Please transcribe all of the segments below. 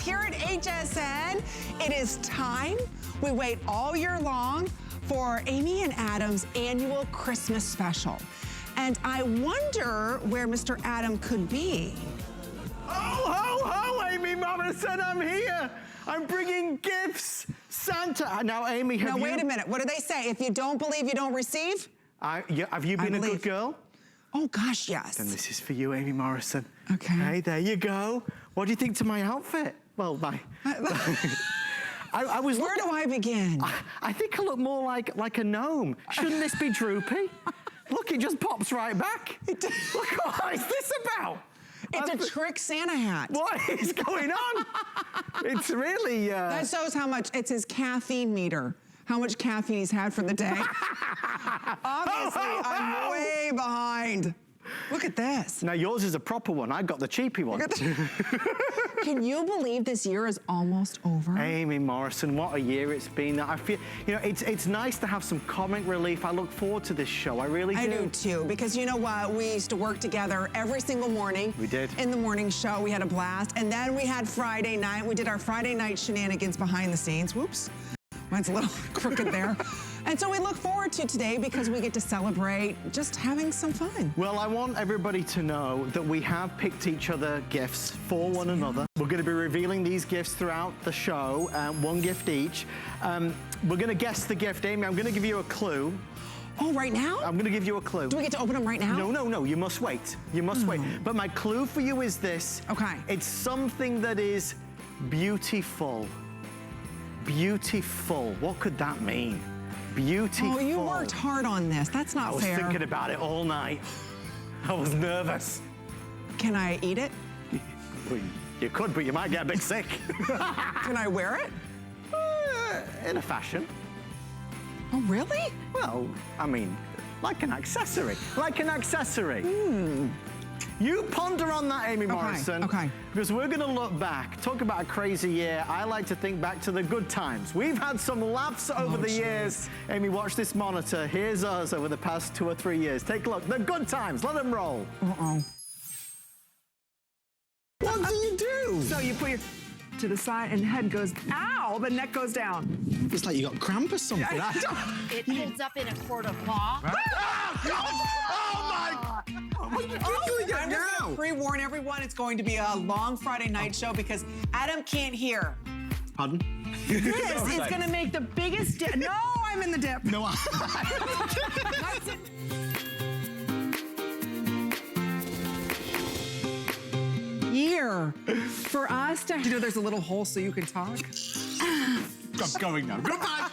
here at HSN. It is time. We wait all year long for Amy and Adam's annual Christmas special. And I wonder where Mr. Adam could be. Oh, ho, ho, Amy Morrison, I'm here. I'm bringing gifts. Santa. Now, Amy, have you... Now, wait a minute. What do they say? If you don't believe, you don't receive? Have you been a good girl? Oh, gosh, yes. Then this is for you, Amy Morrison. Okay. Hey, there you go. What do you think to my outfit? Well, I was Where do I begin? I think I look more like a gnome. Shouldn't this be droopy? Look, it just pops right back. Look, what is this about? It's a trick Santa hat. What is going on? It's really... That shows how much, it's his caffeine meter. How much caffeine he's had for the day. Obviously, I'm way behind. Look at this. Now, yours is a proper one. I got the cheapy one. Can you believe this year is almost over? Amy Morrison, what a year it's been. I feel, you know, it's nice to have some comic relief. I look forward to this show. I really do. I do too, because you know what? We used to work together every single morning. We did. In the morning show, we had a blast. And then we had Friday night. We did our Friday night shenanigans behind the scenes. Whoops. Mine's a little crooked there. And so we look forward to today because we get to celebrate just having some fun. Well, I want everybody to know that we have picked each other gifts for one another. We're going to be revealing these gifts throughout the show, one gift each. We're going to guess the gift. Amy, I'm going to give you a clue. Oh, right now? I'm going to give you a clue. Do we get to open them right now? No, no, no. You must wait. You must wait. But my clue for you is this. Okay. It's something that is beautiful. Beautiful. What could that mean? Beautiful. Oh, you worked hard on this. That's not fair. I was thinking about it all night. I was nervous. Can I eat it? Well, you could, but you might get a bit sick. Can I wear it? In a fashion. Oh, really? Well, I mean, like an accessory. Like an accessory. You ponder on that, Amy Morrison. Okay. Because we're going to look back, talk about a crazy year. I like to think back to the good times. We've had some laughs over the years. Amy, watch this monitor. Here's us over the past 2 or 3 years. Take a look. The good times. Let them roll. Uh-oh. What do you do? So you put your to the side and the head goes, ow, the neck goes down. It's like you got cramp or something. It holds up in a court of law. I'm just going to pre-warn everyone, it's going to be a long Friday night show because Adam can't hear. Pardon? This is going to make the biggest dip. No, I'm in the dip. No, Year for us to, you know, there's a little hole so you can talk. I'm going now. Goodbye.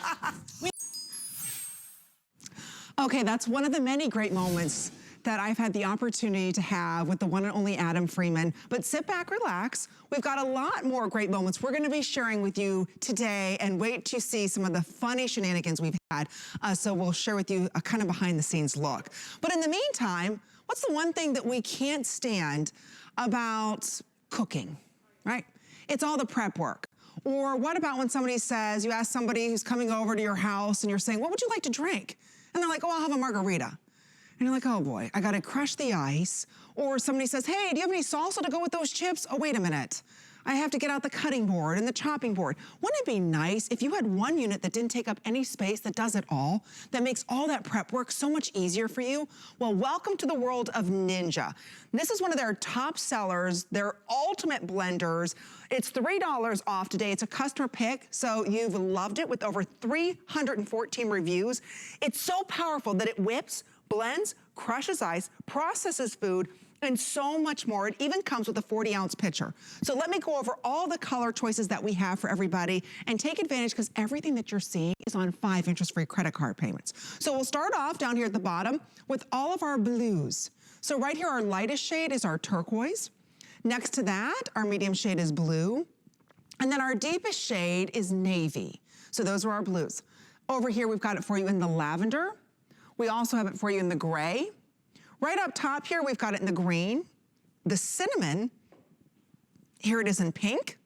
Okay, that's one of the many great moments that I've had the opportunity to have with the one and only Adam Freeman. But sit back, relax. We've got a lot more great moments we're gonna be sharing with you today, and wait to see some of the funny shenanigans we've had. So we'll share with you a kind of behind the scenes look. But in the meantime, what's the one thing that we can't stand about cooking, right? It's all the prep work. Or what about when somebody says, you ask somebody who's coming over to your house and you're saying, what would you like to drink? And they're like, oh, I'll have a margarita. And you're like, oh boy, I gotta crush the ice. Or somebody says, hey, do you have any salsa to go with those chips? Oh, wait a minute. I have to get out the cutting board and the chopping board. Wouldn't it be nice if you had one unit that didn't take up any space, that does it all, that makes all that prep work so much easier for you? Well, welcome to the world of Ninja. This is one of their top sellers, their ultimate blenders. It's $3 off today. It's a customer pick, so you've loved it with over 314 reviews. It's so powerful that it whips, blends, crushes ice, processes food, and so much more. It even comes with a 40-ounce pitcher. So let me go over all the color choices that we have for everybody and take advantage, because everything that you're seeing is on 5 interest-free credit card payments. So we'll start off down here at the bottom with all of our blues. So right here, our lightest shade is our turquoise. Next to that, our medium shade is blue. And then our deepest shade is navy. So those are our blues. Over here, we've got it for you in the lavender. We also have it for you in the gray. Right up top here, we've got it in the green, the cinnamon. Here it is in pink.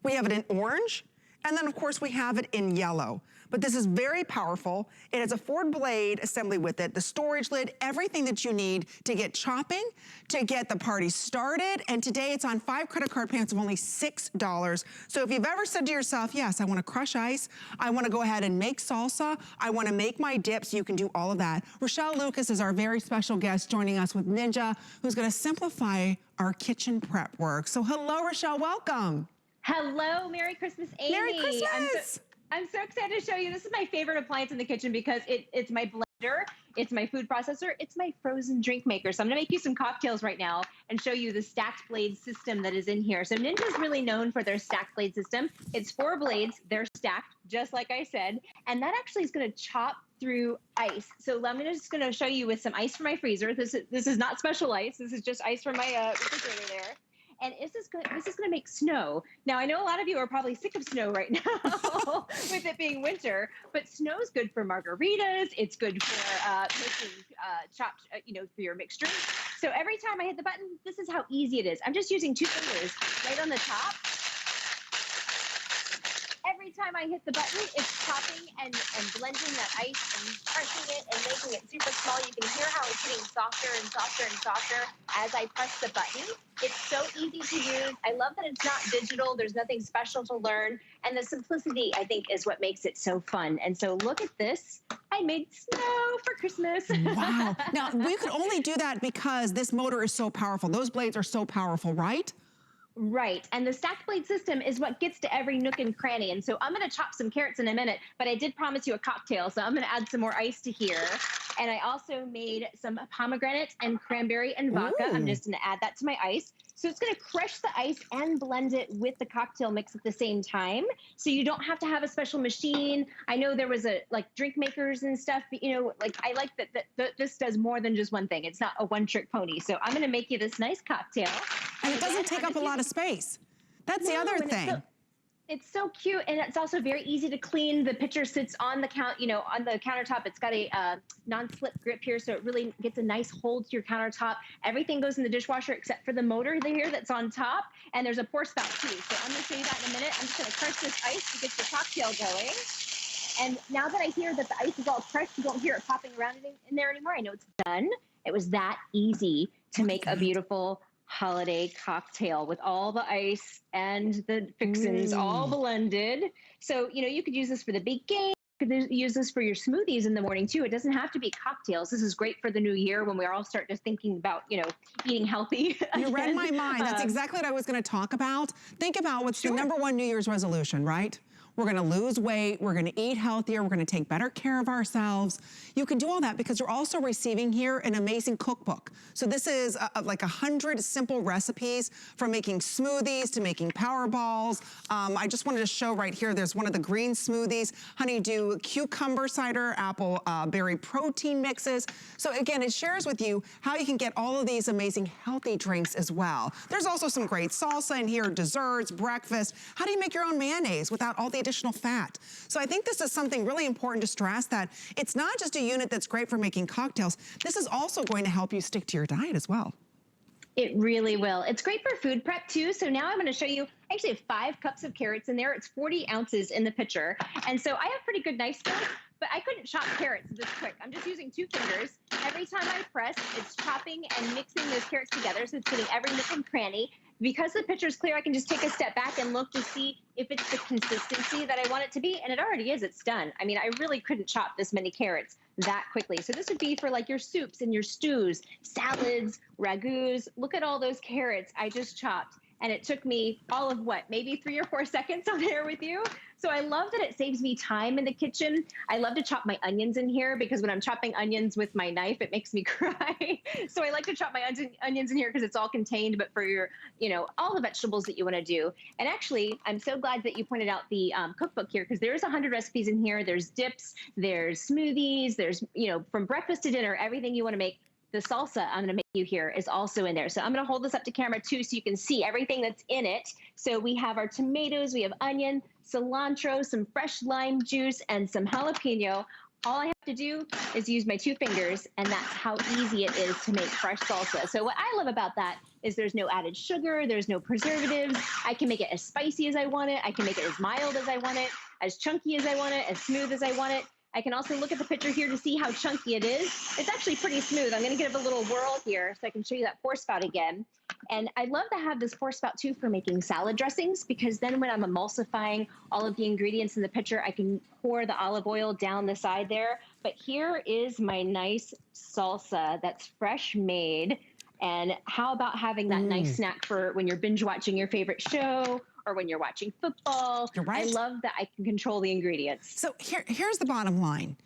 We have it in orange, And then of course we have it in yellow. But this is very powerful. It has a 4-blade assembly with it, the storage lid, everything that you need to get chopping, to get the party started. And today it's on 5 credit card payments of only $6. So if you've ever said to yourself, yes, I wanna crush ice, I wanna go ahead and make salsa, I wanna make my dips, you can do all of that. Rochelle Lucas is our very special guest joining us with Ninja, who's gonna simplify our kitchen prep work. So hello, Rochelle, welcome. Hello, Merry Christmas, Amy. Merry Christmas. I'm so excited to show you. This is my favorite appliance in the kitchen because it's my blender, it's my food processor, it's my frozen drink maker. So I'm gonna make you some cocktails right now and show you the stacked blade system that is in here. So Ninja's really known for their stacked blade system. It's 4 blades, they're stacked, just like I said, and that actually is gonna chop through ice. So I'm just gonna show you with some ice from my freezer. This is not special ice, this is just ice from my refrigerator there. And this is gonna make snow. Now, I know a lot of you are probably sick of snow right now with it being winter, but snow is good for margaritas. It's good for making chopped, for your mixed drinks. So every time I hit the button, this is how easy it is. I'm just using 2 fingers right on the top. Every time I hit the button, it's chopping and blending that ice and crushing it and making it super small. You can hear how it's getting softer and softer and softer as I press the button. It's so easy to use. I love that it's not digital. There's nothing special to learn. And the simplicity, I think, is what makes it so fun. And so look at this. I made snow for Christmas. Wow. Now, we could only do that because this motor is so powerful. Those blades are so powerful, right? Right, and the stacked blade system is what gets to every nook and cranny. And so I'm gonna chop some carrots in a minute, but I did promise you a cocktail, so I'm gonna add some more ice to here. And I also made some pomegranate and cranberry and vodka. Ooh. I'm just gonna add that to my ice. So it's gonna crush the ice and blend it with the cocktail mix at the same time. So you don't have to have a special machine. I know there was like drink makers and stuff, but, I like that this does more than just one thing. It's not a one-trick pony. So I'm gonna make you this nice cocktail. And it doesn't take up a lot of space. That's the other thing. It's so cute, and it's also very easy to clean. The pitcher sits on the on the countertop. It's got a non-slip grip here, so it really gets a nice hold to your countertop. Everything goes in the dishwasher except for the motor here that's on top, and there's a pour spout too. So I'm going to show you that in a minute. I'm just going to crush this ice to get the cocktail going. And now that I hear that the ice is all crushed, you don't hear it popping around in there anymore. I know it's done. It was that easy to make a beautiful holiday cocktail with all the ice and the fixins all blended. So, you could use this for the big game. You could use this for your smoothies in the morning too. It doesn't have to be cocktails. This is great for the new year when we all start just thinking about, eating healthy. You read my mind. That's exactly what I was going to talk about. Think about what's the #1 New Year's resolution, right? We're gonna lose weight, we're gonna eat healthier, we're gonna take better care of ourselves. You can do all that because you're also receiving here an amazing cookbook. So this is like 100 simple recipes from making smoothies to making power balls. I just wanted to show right here, there's one of the green smoothies, honeydew cucumber cider, apple berry protein mixes. So again, it shares with you how you can get all of these amazing healthy drinks as well. There's also some great salsa in here, desserts, breakfast. How do you make your own mayonnaise without all the additional fat? So I think this is something really important to stress, that it's not just a unit that's great for making cocktails. This is also going to help you stick to your diet as well. It really will. It's great for food prep too. So now I'm going to show you, I actually have 5 cups of carrots in there. It's 40 ounces in the pitcher. And so I have pretty good knife skills, but I couldn't chop carrots this quick. I'm just using 2 fingers. Every time I press, it's chopping and mixing those carrots together. So it's getting every nook and cranny. Because the pitcher is clear, I can just take a step back and look to see if it's the consistency that I want it to be. And it already is. It's done. I mean, I really couldn't chop this many carrots that quickly. So this would be for like your soups and your stews, salads, ragouts. Look at all those carrots I just chopped. And it took me all of what, maybe 3 or 4 seconds on there with you. So I love that it saves me time in the kitchen. I love to chop my onions in here because when I'm chopping onions with my knife, it makes me cry. So I like to chop my onions in here because it's all contained, but for your, all the vegetables that you want to do. And actually, I'm so glad that you pointed out the cookbook here because there's 100 recipes in here. There's dips, there's smoothies, there's, from breakfast to dinner, everything you want to make. The salsa I'm going to make you here is also in there. So I'm going to hold this up to camera too so you can see everything that's in it. So we have our tomatoes, we have onion, cilantro, some fresh lime juice, and some jalapeno. All I have to do is use my 2 fingers, and that's how easy it is to make fresh salsa. So what I love about that is there's no added sugar, there's no preservatives. I can make it as spicy as I want it. I can make it as mild as I want it, as chunky as I want it, as smooth as I want it. I can also look at the picture here to see how chunky it is. It's actually pretty smooth. I'm gonna give it a little whirl here so I can show you that pour spout again. And I love to have this pour spout too for making salad dressings, because then when I'm emulsifying all of the ingredients in the pitcher, I can pour the olive oil down the side there. But here is my nice salsa that's fresh made. And how about having that nice snack for when you're binge watching your favorite show or when you're watching football? You're right. I love that I can control the ingredients. So here's the bottom line.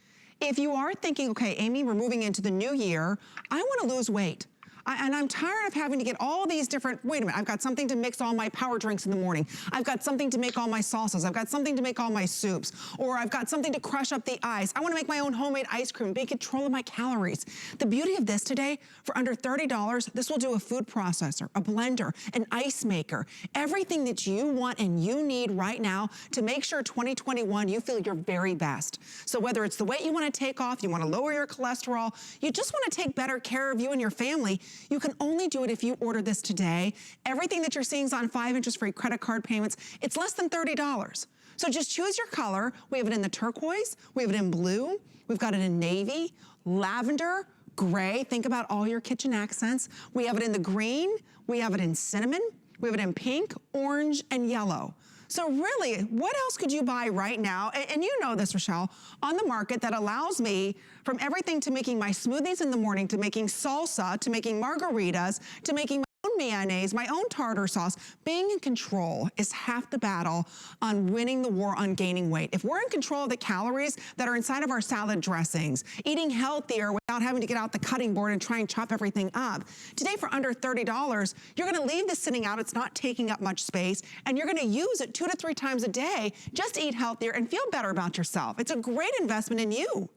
If you are thinking, okay, Amy, we're moving into the new year, I want to lose weight. And I'm tired of having to get all these different, wait a minute, I've got something to mix all my power drinks in the morning. I've got something to make all my salsas. I've got something to make all my soups. Or I've got something to crush up the ice. I want to make my own homemade ice cream, be in control of my calories. The beauty of this today, for under $30, this will do a food processor, a blender, an ice maker, everything that you want and you need right now to make sure 2021 you feel your very best. So whether it's the weight you want to take off, you want to lower your cholesterol, you just want to take better care of you and your family, you can only do it if you order this today. Everything that you're seeing is on 5 interest-free credit card payments. It's less than $30. So just choose your color. We have it in the turquoise, we have it in blue, we've got it in navy, lavender, gray. Think about all your kitchen accents. We have it in the green, we have it in cinnamon, we have it in pink, orange, and yellow. So really, what else could you buy right now, and you know this, Rochelle, on the market that allows me from everything to making my smoothies in the morning, to making salsa, to making margaritas, to making my own mayonnaise, my own tartar sauce. Being in control is half the battle on winning the war on gaining weight. If we're in control of the calories that are inside of our salad dressings, eating healthier without having to get out the cutting board and try and chop everything up, today for under $30, you're gonna leave this sitting out, it's not taking up much space, and you're gonna use it 2 to 3 times a day just to eat healthier and feel better about yourself. It's a great investment in you.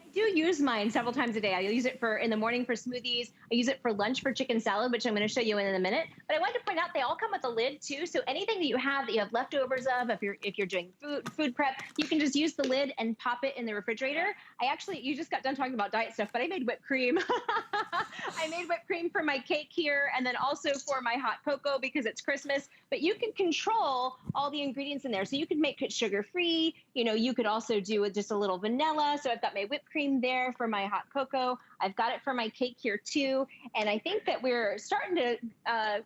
I do use mine several times a day. I use it for in the morning for smoothies. I use it for lunch for chicken salad, which I'm going to show you in a minute. But I wanted to point out they all come with a lid too. So anything that you have leftovers of, if you're doing food prep, you can just use the lid and pop it in the refrigerator. You just got done talking about diet stuff, but I made whipped cream. I made whipped cream for my cake here, and then also for my hot cocoa because it's Christmas. But you can control all the ingredients in there. So you could make it sugar-free. You know, you could also do with just a little vanilla. So I've got my whipped cream there for my hot cocoa. I've got it for my cake here too. And I think that we're starting to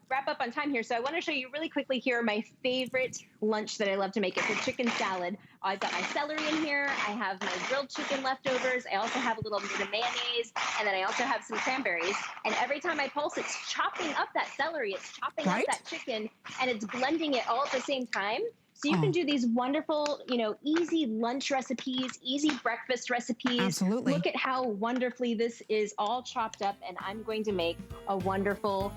wrap up on time here. So I want to show you really quickly here my favorite lunch that I love to make. It's a chicken salad. I've got my celery in here. I have my grilled chicken leftovers. I also have a little bit of mayonnaise. And then I also have some cranberries. And every time I pulse, it's chopping up that celery. It's chopping up that chicken. And it's blending it all at the same time. So you can do these wonderful, easy lunch recipes, easy breakfast recipes. Absolutely. Look at how wonderfully this is all chopped up, and I'm going to make a wonderful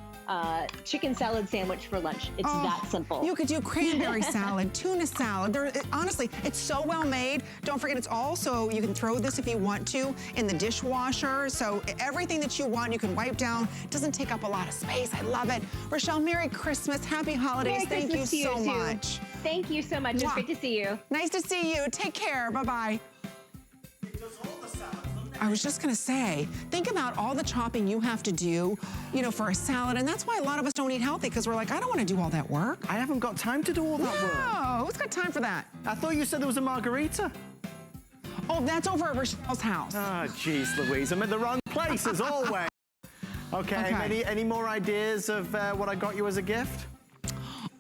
chicken salad sandwich for lunch. It's that simple. You could do cranberry salad, tuna salad. Honestly, it's so well made. Don't forget, it's all so you can throw this if you want to in the dishwasher. So everything that you want, you can wipe down. It doesn't take up a lot of space. I love it. Rochelle, Merry Christmas. Happy holidays. Merry Christmas Thank you so too. much. Thank you so much. It's great to see you. Nice to see you. Take care. Bye-bye. I was just gonna say, think about all the chopping you have to do, for a salad, and that's why a lot of us don't eat healthy, because we're like, I don't wanna do all that work. I haven't got time to do all that work. No, who's got time for that? I thought you said there was a margarita. Oh, that's over at Rochelle's house. Ah, jeez Louise, I'm in the wrong place as always. Okay. Any more ideas of what I got you as a gift?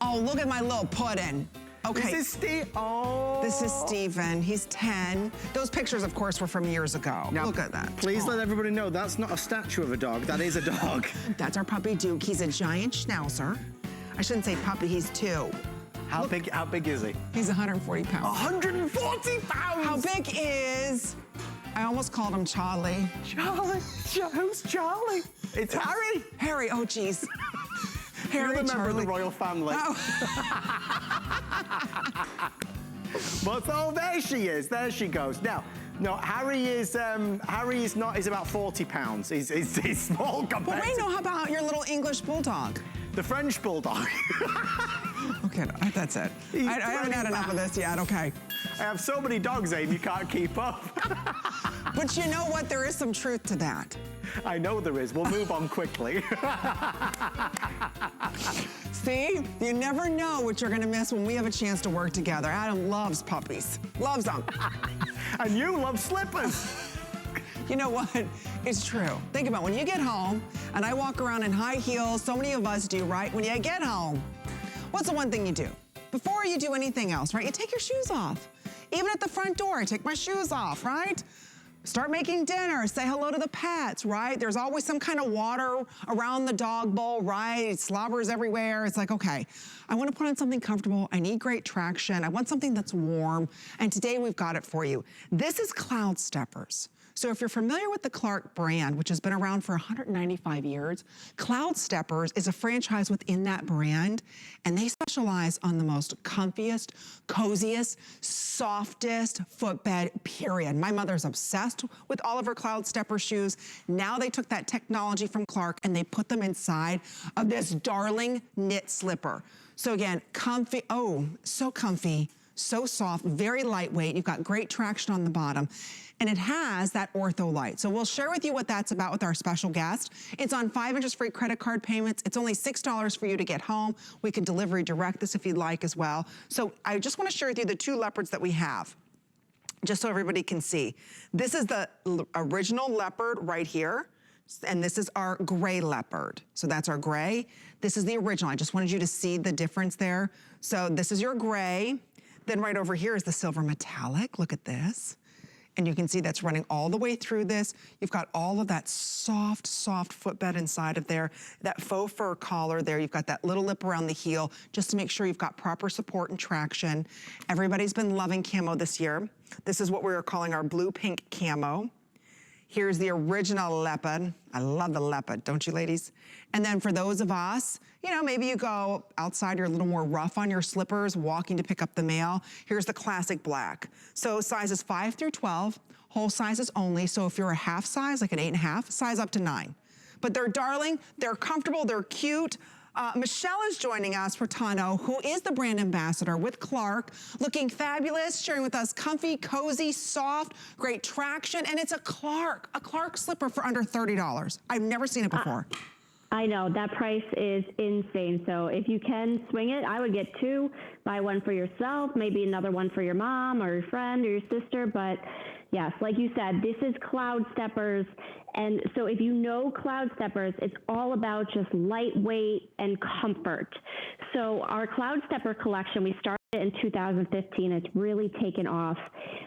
Oh, look at my little pudding. Okay. This is Steve. Oh. This is Steven. He's 10. Those pictures, of course, were from years ago. Now, look at that. Please let everybody know that's not a statue of a dog. That is a dog. That's our puppy Duke. He's a giant schnauzer. I shouldn't say puppy. He's 2. How big is he? He's 140 pounds. 140 pounds. How big is? I almost called him Charlie. Charlie. Who's Charlie? It's Harry. Harry. Oh, geez. Harry, You're the member of the Charlie. royal family. Oh. But there she is. There she goes. Now, no, Harry is not. He's about 40 pounds. He's small compared. But wait, no. How about your little English bulldog? The French bulldog. Okay, that's it. I haven't had enough of this yet. Okay. I have so many dogs, Aim, you can't keep up. But you know what? There is some truth to that. I know there is. We'll move on quickly. See, you never know what you're gonna miss when we have a chance to work together. Adam loves puppies, loves them. And you love slippers. You know what? It's true. Think about when you get home, and I walk around in high heels, so many of us do, right? When you get home, what's the one thing you do? Before you do anything else, right? You take your shoes off. Even at the front door, I take my shoes off, right? Start making dinner, say hello to the pets, right? There's always some kind of water around the dog bowl, right? It slobbers everywhere. It's like, okay, I want to put on something comfortable. I need great traction. I want something that's warm. And today we've got it for you. This is Cloud Steppers. So if you're familiar with the Clark brand, which has been around for 195 years, Cloud Steppers is a franchise within that brand, and they specialize on the most comfiest, coziest, softest footbed, period. My mother's obsessed with all of her Cloud Stepper shoes. Now they took that technology from Clark and they put them inside of this darling knit slipper. So again, comfy, oh, so comfy, so soft, very lightweight. You've got great traction on the bottom. And it has that ortho light. So we'll share with you what that's about with our special guest. It's on 5 interest-free credit card payments. It's only $6 for you to get home. We can delivery direct this if you'd like as well. So I just want to share with you the 2 leopards that we have, just so everybody can see. This is the original leopard right here. And this is our gray leopard. So that's our gray. This is the original. I just wanted you to see the difference there. So this is your gray. Then right over here is the silver metallic. Look at this. And you can see that's running all the way through this. You've got all of that soft, soft footbed inside of there, that faux fur collar there. You've got that little lip around the heel just to make sure you've got proper support and traction. Everybody's been loving camo this year. This is what we're calling our blue-pink camo. Here's the original leopard. I love the leopard, don't you ladies? And then for those of us, you know, maybe you go outside, you're a little more rough on your slippers, walking to pick up the mail. Here's the classic black. So sizes 5 through 12, whole sizes only. So if you're a half size, like an 8.5, size up to 9. But they're darling, they're comfortable, they're cute. Michelle is joining us, Furtado, who is the brand ambassador with Clark, looking fabulous, sharing with us comfy, cozy, soft, great traction, and it's a Clark slipper for under $30. I've never seen it before. I know, that price is insane. So if you can swing it, I would get 2, buy one for yourself, maybe another one for your mom or your friend or your sister. But yes, like you said, this is Cloud Steppers. And so if you know Cloud Steppers, it's all about just lightweight and comfort. So our Cloud Stepper collection, we started in 2015. It's really taken off.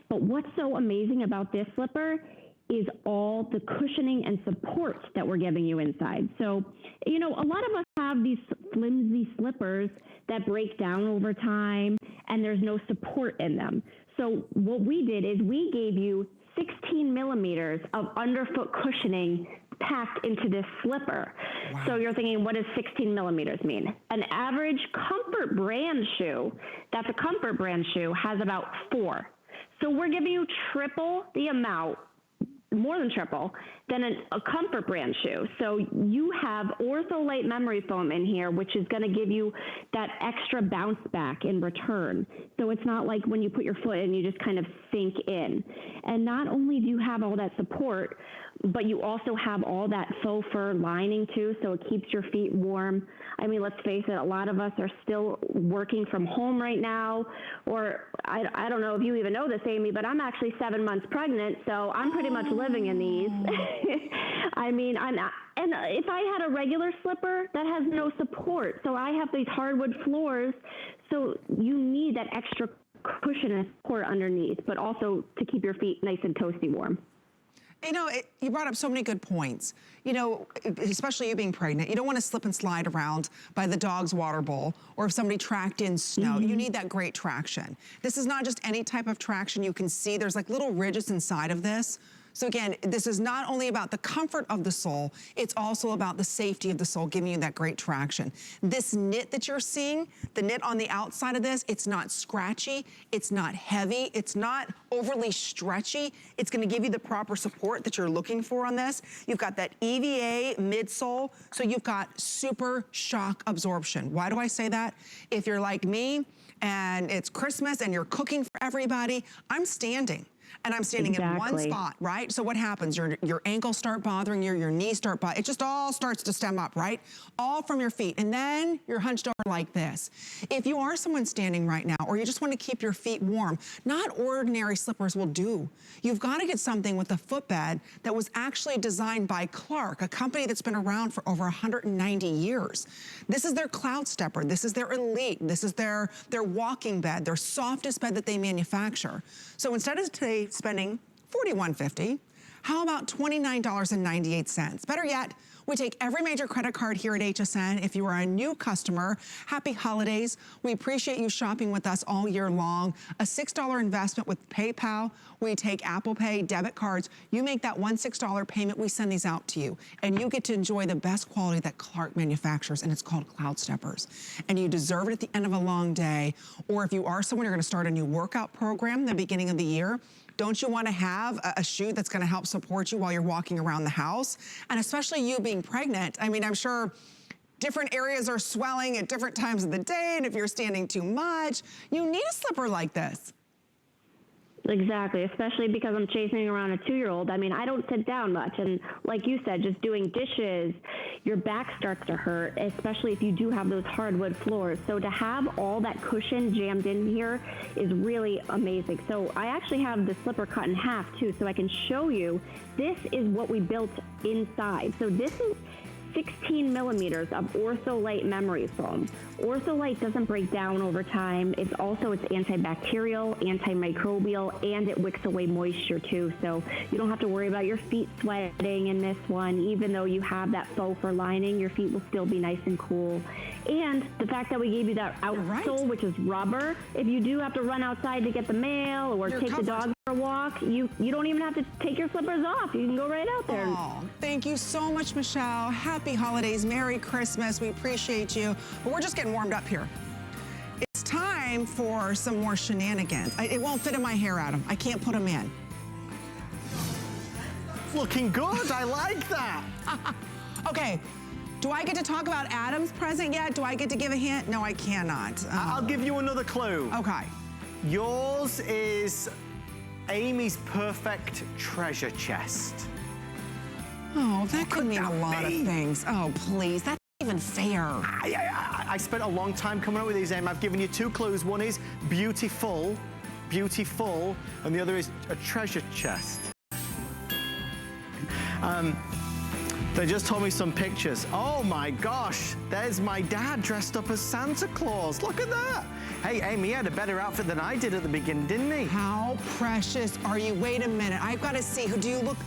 But what's so amazing about this slipper is all the cushioning and support that we're giving you inside. So, you know, a lot of us have these flimsy slippers that break down over time and there's no support in them. So what we did is we gave you 16 millimeters of underfoot cushioning packed into this slipper. Wow. So you're thinking, what does 16 millimeters mean? An average Comfort brand shoe, that's a Comfort brand shoe, has about 4. So we're giving you triple the amount, more than triple, than a Comfort brand shoe. So you have ortholite memory foam in here, which is going to give you that extra bounce back in return. So it's not like when you put your foot in, you just kind of sink in. And not only do you have all that support, but you also have all that faux fur lining too, so it keeps your feet warm. I mean, let's face it, a lot of us are still working from home right now, or I don't know if you even know this, Amy, but I'm actually 7 months pregnant, so I'm pretty much living in these. I mean, and if I had a regular slipper, that has no support. So I have these hardwood floors, so you need that extra cushion and support underneath, but also to keep your feet nice and toasty warm. You know, you brought up so many good points. You know, especially you being pregnant, you don't want to slip and slide around by the dog's water bowl or if somebody tracked in snow. You need that great traction. This is not just any type of traction. You can see there's like little ridges inside of this. So again, this is not only about the comfort of the sole, it's also about the safety of the sole, giving you that great traction. This knit that you're seeing, the knit on the outside of this, it's not scratchy, it's not heavy, it's not overly stretchy. It's gonna give you the proper support that you're looking for on this. You've got that EVA midsole, so you've got super shock absorption. Why do I say that? If you're like me, and it's Christmas and you're cooking for everybody, I'm standing. And I'm standing in one spot, right? So what happens? Your ankles start bothering you, your knees start bothering, it just all starts to stem up, right? All from your feet. And then you're hunched over like this. If you are someone standing right now, or you just want to keep your feet warm, not ordinary slippers will do. You've got to get something with a footbed that was actually designed by Clark, a company that's been around for over 190 years. This is their Cloud Stepper. This is their Elite. This is their walking bed, their softest bed that they manufacture. So instead of today spending $41.50, how about $29.98? Better yet, we take every major credit card here at HSN. If you are a new customer, happy holidays. We appreciate you shopping with us all year long. A $6 investment with PayPal. We take Apple Pay, debit cards. You make that $6 payment, we send these out to you. And you get to enjoy the best quality that Clark manufactures, and it's called Cloud Steppers. And you deserve it at the end of a long day. Or if you are someone, you're gonna start a new workout program the beginning of the year, don't you want to have a shoe that's going to help support you while you're walking around the house? And especially you being pregnant, I mean, I'm sure different areas are swelling at different times of the day, and if you're standing too much, you need a slipper like this. Exactly, especially because I'm chasing around a 2-year-old. I mean, I don't sit down much. And like you said, just doing dishes, your back starts to hurt, especially if you do have those hardwood floors. So to have all that cushion jammed in here is really amazing. So I actually have the slipper cut in half too, so I can show you. This is what we built inside. So this is 16 millimeters of Ortholite memory foam. Ortholite doesn't break down over time. It's antibacterial, antimicrobial, and it wicks away moisture too. So you don't have to worry about your feet sweating in this one. Even though you have that faux fur lining, your feet will still be nice and cool. And the fact that we gave you that outsole, which is rubber, if you do have to run outside to get the mail or take the dog for a walk, you don't even have to take your slippers off. You can go right out there. Oh, thank you so much, Michelle. Happy holidays, Merry Christmas. We appreciate you. But we're just getting warmed up here. It's time for some more shenanigans. It won't fit in my hair, Adam. I can't put them in. Looking good, I like that. Okay, do I get to talk about Adam's present yet? Do I get to give a hint? No, I cannot. I'll give you another clue. Okay. Yours is Amy's perfect treasure chest. Oh, that could mean a lot of things. Oh, please, that's not even fair. I spent a long time coming up with these, Amy. I've given you 2 clues. One is beautiful, and the other is a treasure chest. They just told me some pictures. Oh my gosh, there's my dad dressed up as Santa Claus. Look at that. Hey, Amy, he had a better outfit than I did at the beginning, didn't he? How precious are you? Wait a minute, I've got to see. Who do you look?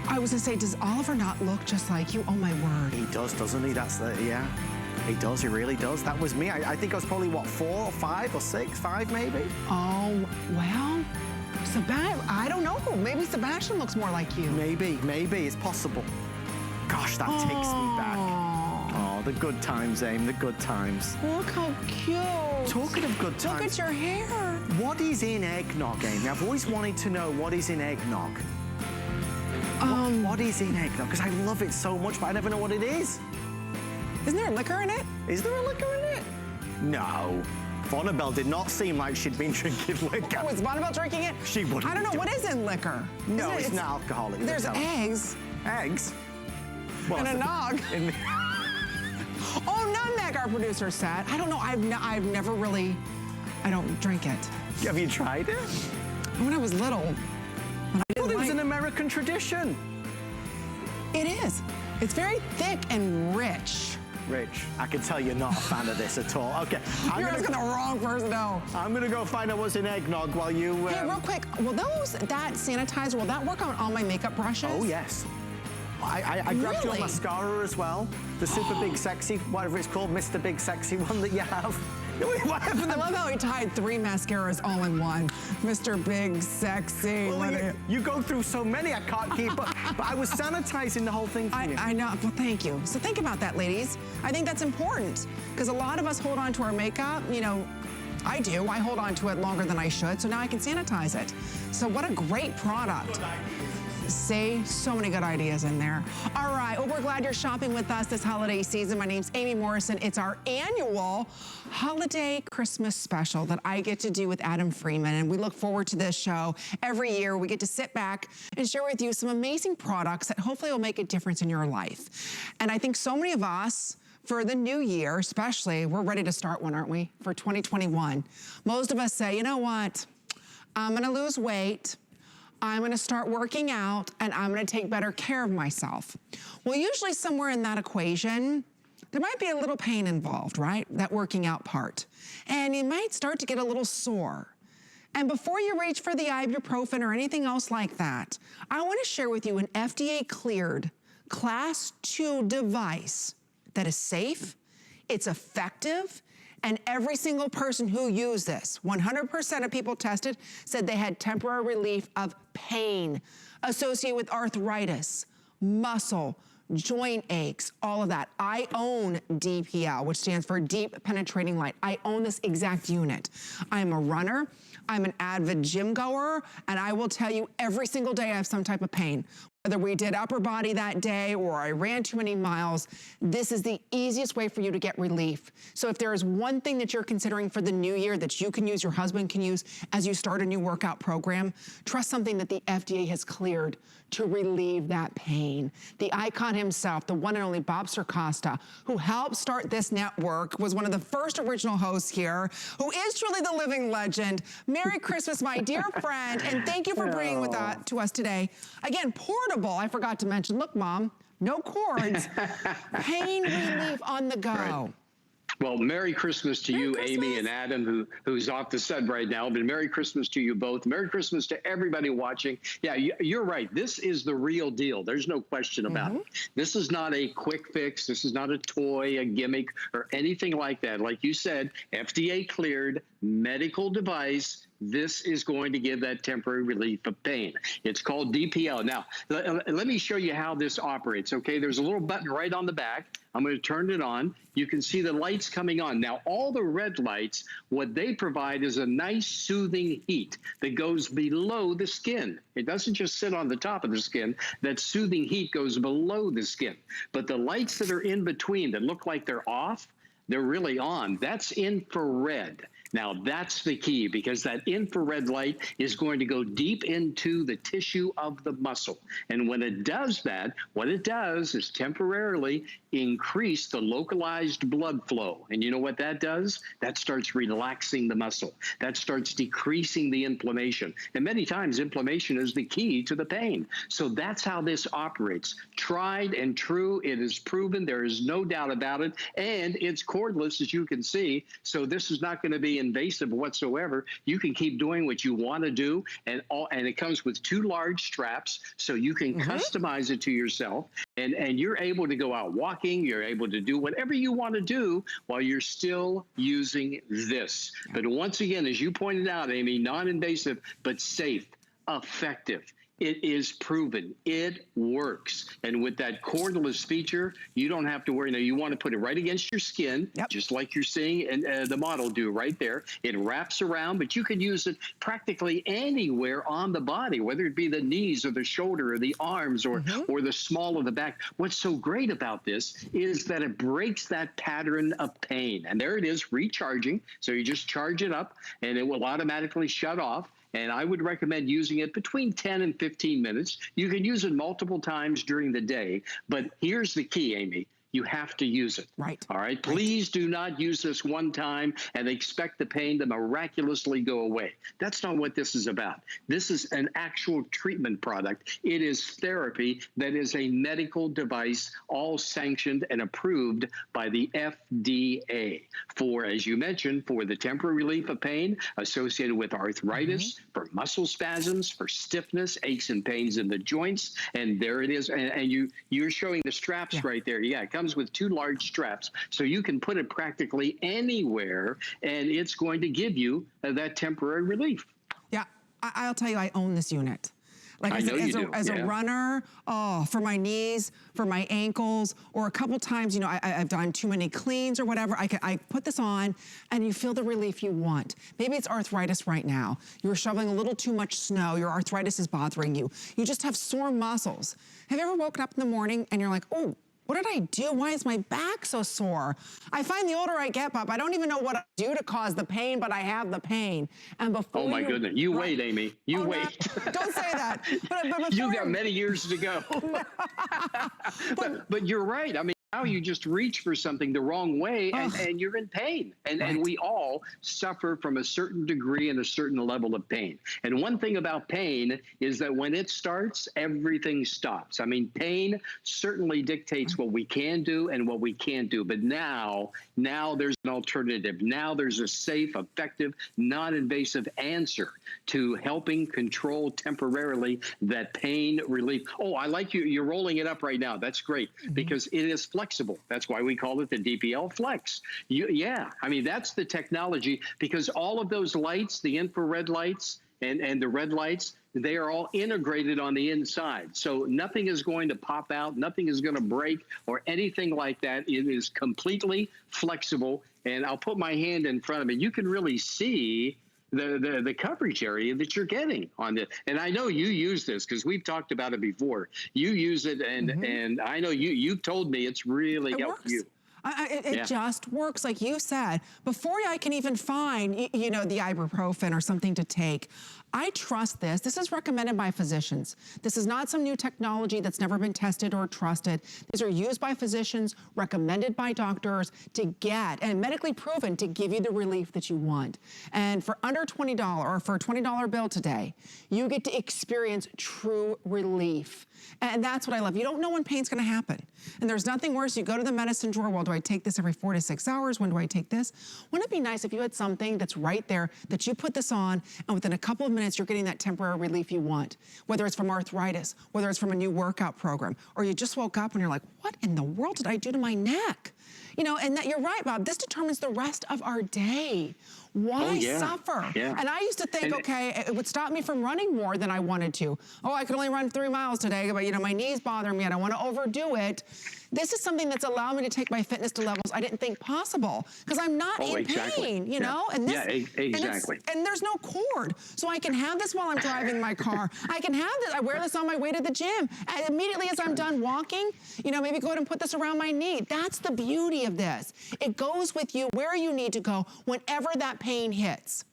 I was gonna say, does Oliver not look just like you? Oh my word. He does, doesn't he? That's the, yeah. He does, he really does. That was me. I think I was probably, what, 4 or 5 or 6? 5 maybe? Oh, well, I don't know. Maybe Sebastian looks more like you. Maybe, it's possible. Gosh, that takes me back. Oh, the good times, Aim, the good times. Look how cute. Talking of good times. Look at your hair. What is in eggnog, Amy? I've always wanted to know what is in eggnog. What is in eggnog? Because I love it so much, but I never know what it is. Isn't there liquor in it? Is there a liquor in it? No. Vonabelle did not seem like she'd been drinking liquor. Oh, is Vonabelle drinking it? She wouldn't. I don't know. What is in liquor? No, it's not alcoholic. There's eggs. Eggs? Well, and a nog. Oh, nutmeg, our producer said. I don't know. I've never really, I don't drink it. Have you tried it? When I was little. I thought it was an American tradition. It is. It's very thick and rich. Rich, I can tell you're not a fan of this at all. Okay. You're asking the wrong person, though. I'm gonna go find out what's in eggnog while you... Hey, real quick, that sanitizer, will that work on all my makeup brushes? Oh, yes. I grabbed your mascara as well. The super big sexy, whatever it's called, Mr. Big Sexy one that you have. What happened? I love how he tied 3 mascaras all in one. Mr. Big Sexy. Well, you go through so many, I can't keep up. But I was sanitizing the whole thing for you. I know. Well, thank you. So think about that, ladies. I think that's important because a lot of us hold on to our makeup. You know, I do. I hold on to it longer than I should, so now I can sanitize it. So what a great product. See, so many good ideas in there. All right, well, we're glad you're shopping with us this holiday season. My name's Amy Morrison. It's our annual holiday Christmas special that I get to do with Adam Freeman, and we look forward to this show. Every year, we get to sit back and share with you some amazing products that hopefully will make a difference in your life. And I think so many of us, for the new year, especially, we're ready to start one, aren't we, for 2021. Most of us say, you know what, I'm gonna lose weight, I'm gonna start working out, and I'm gonna take better care of myself. Well, usually somewhere in that equation, there might be a little pain involved, right? That working out part. And you might start to get a little sore. And before you reach for the ibuprofen or anything else like that, I wanna share with you an FDA-cleared Class 2 device that is safe, it's effective, and every single person who used this, 100% of people tested, said they had temporary relief of pain associated with arthritis, muscle, joint aches, all of that. I own DPL, which stands for Deep Penetrating Light. I own this exact unit. I'm a runner, I'm an avid gym goer, and I will tell you every single day I have some type of pain. Whether we did upper body that day or I ran too many miles, this is the easiest way for you to get relief. So if there is one thing that you're considering for the new year that you can use, your husband can use as you start a new workout program, trust something that the FDA has cleared to relieve that pain. The icon himself, the one and only Bob Circosta, who helped start this network, was one of the first original hosts here, who is truly the living legend. Merry Christmas, my dear friend, and thank you for bringing with that to us today. Again, portable, I forgot to mention. Look, Mom, no cords, pain relief on the go. Right. Well, Merry Christmas to you, Amy and Adam, who's off the set right now. But Merry Christmas to you both. Merry Christmas to everybody watching. Yeah, you're right. This is the real deal. There's no question about it. This is not a quick fix. This is not a toy, a gimmick, or anything like that. Like you said, FDA cleared medical device. This is going to give that temporary relief of pain. It's called DPL. Now, let me show you how this operates, okay? There's a little button right on the back. I'm going to turn it on. You can see the lights coming on. Now, all the red lights, what they provide is a nice soothing heat that goes below the skin. It doesn't just sit on the top of the skin. That soothing heat goes below the skin. But the lights that are in between that look like they're off, they're really on. That's infrared. Now, that's the key, because that infrared light is going to go deep into the tissue of the muscle. And when it does that, what it does is temporarily increase the localized blood flow. And you know what that does? That starts relaxing the muscle. That starts decreasing the inflammation. And many times, inflammation is the key to the pain. So that's how this operates. Tried and true. It is proven. There is no doubt about it. And it's cordless, as you can see. So this is not going to be invasive whatsoever. You can keep doing what you want to do, and it comes with 2 large straps, so you can customize it to yourself, and you're able to go out walking. You're able to do whatever you want to do while you're still using this. But once again, as you pointed out, Amy, non-invasive but safe, effective. It is proven. It works. And with that cordless feature, you don't have to worry. Now, you want to put it right against your skin, just like you're seeing and the model do right there. It wraps around, but you can use it practically anywhere on the body, whether it be the knees or the shoulder or the arms or the small of the back. What's so great about this is that it breaks that pattern of pain. And there it is, recharging. So you just charge it up, and it will automatically shut off. And I would recommend using it between 10 and 15 minutes. You can use it multiple times during the day. But here's the key, Amy. You have to use it. Right. All right. Please do not use this one time and expect the pain to miraculously go away. That's not what this is about. This is an actual treatment product. It is therapy that is a medical device, all sanctioned and approved by the FDA for, as you mentioned, for the temporary relief of pain associated with arthritis, for muscle spasms, for stiffness, aches and pains in the joints. And there it is. And you're showing the straps right there. Yeah, it comes comes with 2 large straps, so you can put it practically anywhere, and it's going to give you that temporary relief. Yeah, I'll tell you, I own this unit. Like I know you do. As a runner, for my knees, for my ankles, or a couple times, you know, I've done too many cleans or whatever, I put this on and you feel the relief you want. Maybe it's arthritis right now. You're shoveling a little too much snow, your arthritis is bothering you. You just have sore muscles. Have you ever woken up in the morning and you're like, oh, what did I do? Why is my back so sore? I find the older I get, Bob, I don't even know what I do to cause the pain, but I have the pain. And before oh my goodness, you wait, Amy. You wait. No, don't say that. But you got many years to go. but you're right. I mean, now you just reach for something the wrong way and you're in pain. And we all suffer from a certain degree and a certain level of pain. And one thing about pain is that when it starts, everything stops. I mean, pain certainly dictates what we can do and what we can't do. But now there's an alternative. Now there's a safe, effective, non-invasive answer to helping control temporarily that pain relief. Oh, I like you're rolling it up right now. That's great because it is flexible. That's why we call it the DPL Flex. Yeah, I mean, that's the technology because all of those lights, the infrared lights and the red lights, they are all integrated on the inside. So nothing is going to pop out, nothing is going to break or anything like that. It is completely flexible. And I'll put my hand in front of it. You can really see the coverage area that you're getting on it. And I know you use this because we've talked about it before. You use it, and I know you've told me it's really helped you. It just works, like you said. Before I can even find, you know, the ibuprofen or something to take, I trust this. This is recommended by physicians. This is not some new technology that's never been tested or trusted. These are used by physicians, recommended by doctors to get, and medically proven to give you the relief that you want. And for under $20, or for a $20 bill today, you get to experience true relief. And that's what I love. You don't know when pain's gonna happen. And there's nothing worse. You go to the medicine drawer, well, do I take this every 4 to 6 hours? When do I take this? Wouldn't it be nice if you had something that's right there that you put this on and within a couple of minutes you're getting that temporary relief you want, whether it's from arthritis, whether it's from a new workout program, or you just woke up and you're like, what in the world did I do to my neck? You know, and that, you're right, Bob, this determines the rest of our day. Why suffer? Yeah. And I used to think, okay, it would stop me from running more than I wanted to. Oh, I could only run 3 miles today, but you know, my knees bother me. I don't want to overdo it. This is something that's allowed me to take my fitness to levels I didn't think possible because I'm not in pain, you know? And this, exactly. And there's no cord. So I can have this while I'm driving my car. I can have this, I wear this on my way to the gym. And immediately as I'm done walking, you know, maybe go ahead and put this around my knee. That's the beauty of this. It goes with you where you need to go whenever that pain hits.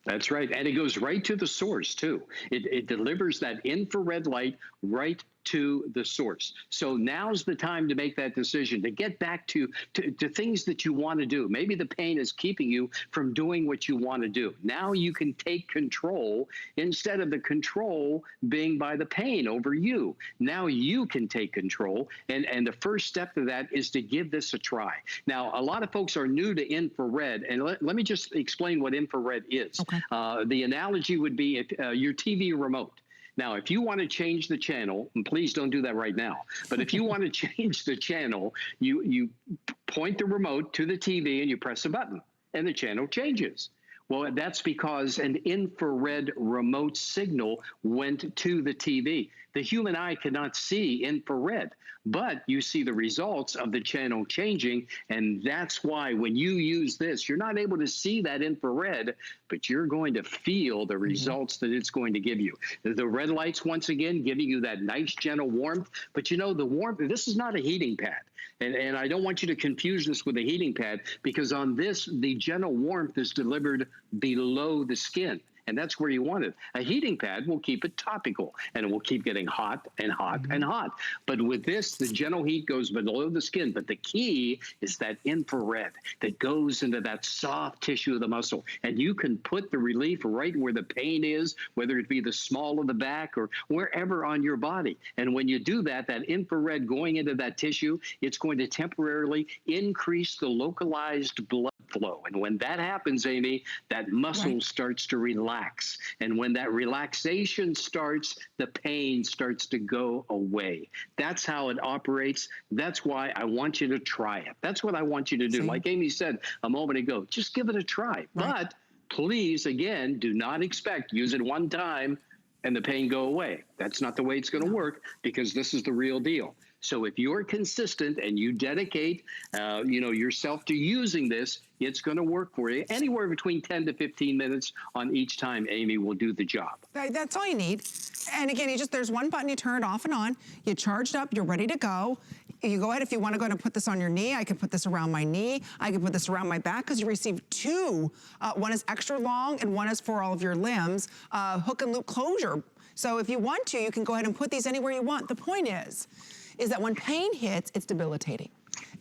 That's right. And it goes right to the source, too. It delivers that infrared light right to the source. So now's the time to make that decision, to get back to things that you want to do. Maybe the pain is keeping you from doing what you want to do. Now you can take control instead of the control being by the pain over you. Now you can take control. And the first step to that is to give this a try. Now, a lot of folks are new to infrared. And let me just explain what infrared is. Okay. The analogy would be if, your TV remote. Now, if you want to change the channel, and please don't do that right now, but if you want to change the channel, you point the remote to the TV and you press a button, and the channel changes. Well, that's because an infrared remote signal went to the TV. The human eye cannot see infrared, but you see the results of the channel changing, and that's why when you use this, you're not able to see that infrared, but you're going to feel the results that it's going to give you. The red lights, once again, giving you that nice, gentle warmth, but you know, the warmth, this is not a heating pad. And I don't want you to confuse this with a heating pad because on this, the gentle warmth is delivered below the skin. And that's where you want it. A heating pad will keep it topical, and it will keep getting hot and hot and hot. But with this, the gentle heat goes below the skin. But the key is that infrared that goes into that soft tissue of the muscle. And you can put the relief right where the pain is, whether it be the small of the back or wherever on your body. And when you do that, that infrared going into that tissue, it's going to temporarily increase the localized blood flow. And when that happens, Amy, that muscle starts to relax. And when that relaxation starts, the pain starts to go away. That's how it operates. That's why I want you to try it. That's what I want you to do. Like Amy said a moment ago, just give it a try. But please, again, do not expect, use it one time and the pain go away. That's not the way it's going to work, because this is the real deal. So if you're consistent and you dedicate, yourself to using this, it's going to work for you. Anywhere between 10 to 15 minutes on each time, Amy will do the job. That's all you need. And again, there's one button, you turn it off and on, you charge it up, you're ready to go. You go ahead, if you want to go ahead and put this on your knee, I can put this around my knee, I can put this around my back, because you receive two. One is extra long and one is for all of your limbs, hook and loop closure. So if you want to, you can go ahead and put these anywhere you want. The point is that when pain hits, it's debilitating.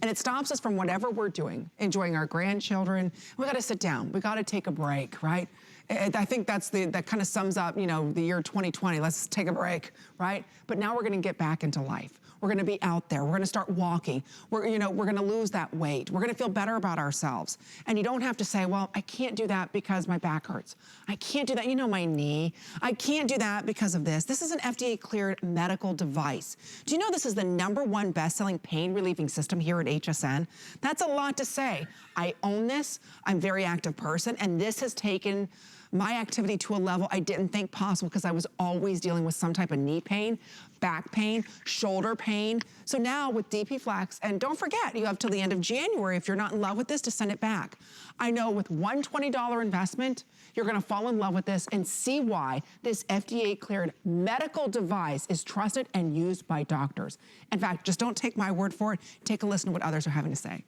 And it stops us from whatever we're doing, enjoying our grandchildren. We got to sit down. We got to take a break, right? I think that kind of sums up, the year 2020. Let's take a break, right? But now we're going to get back into life. We're going to be out there. We're going to start walking. We're going to lose that weight. We're going to feel better about ourselves. And you don't have to say, well, I can't do that because my back hurts. I can't do that, my knee. I can't do that because of this. This is an FDA-cleared medical device. Do you know this is the #1 best-selling pain-relieving system here at HSN? That's a lot to say. I own this. I'm a very active person, and this has taken my activity to a level I didn't think possible, because I was always dealing with some type of knee pain, back pain, shoulder pain. So now with DP Flex, and don't forget, you have till the end of January, if you're not in love with this, to send it back. I know with one $20 investment, you're gonna fall in love with this and see why this FDA-cleared medical device is trusted and used by doctors. In fact, just don't take my word for it. Take a listen to what others are having to say.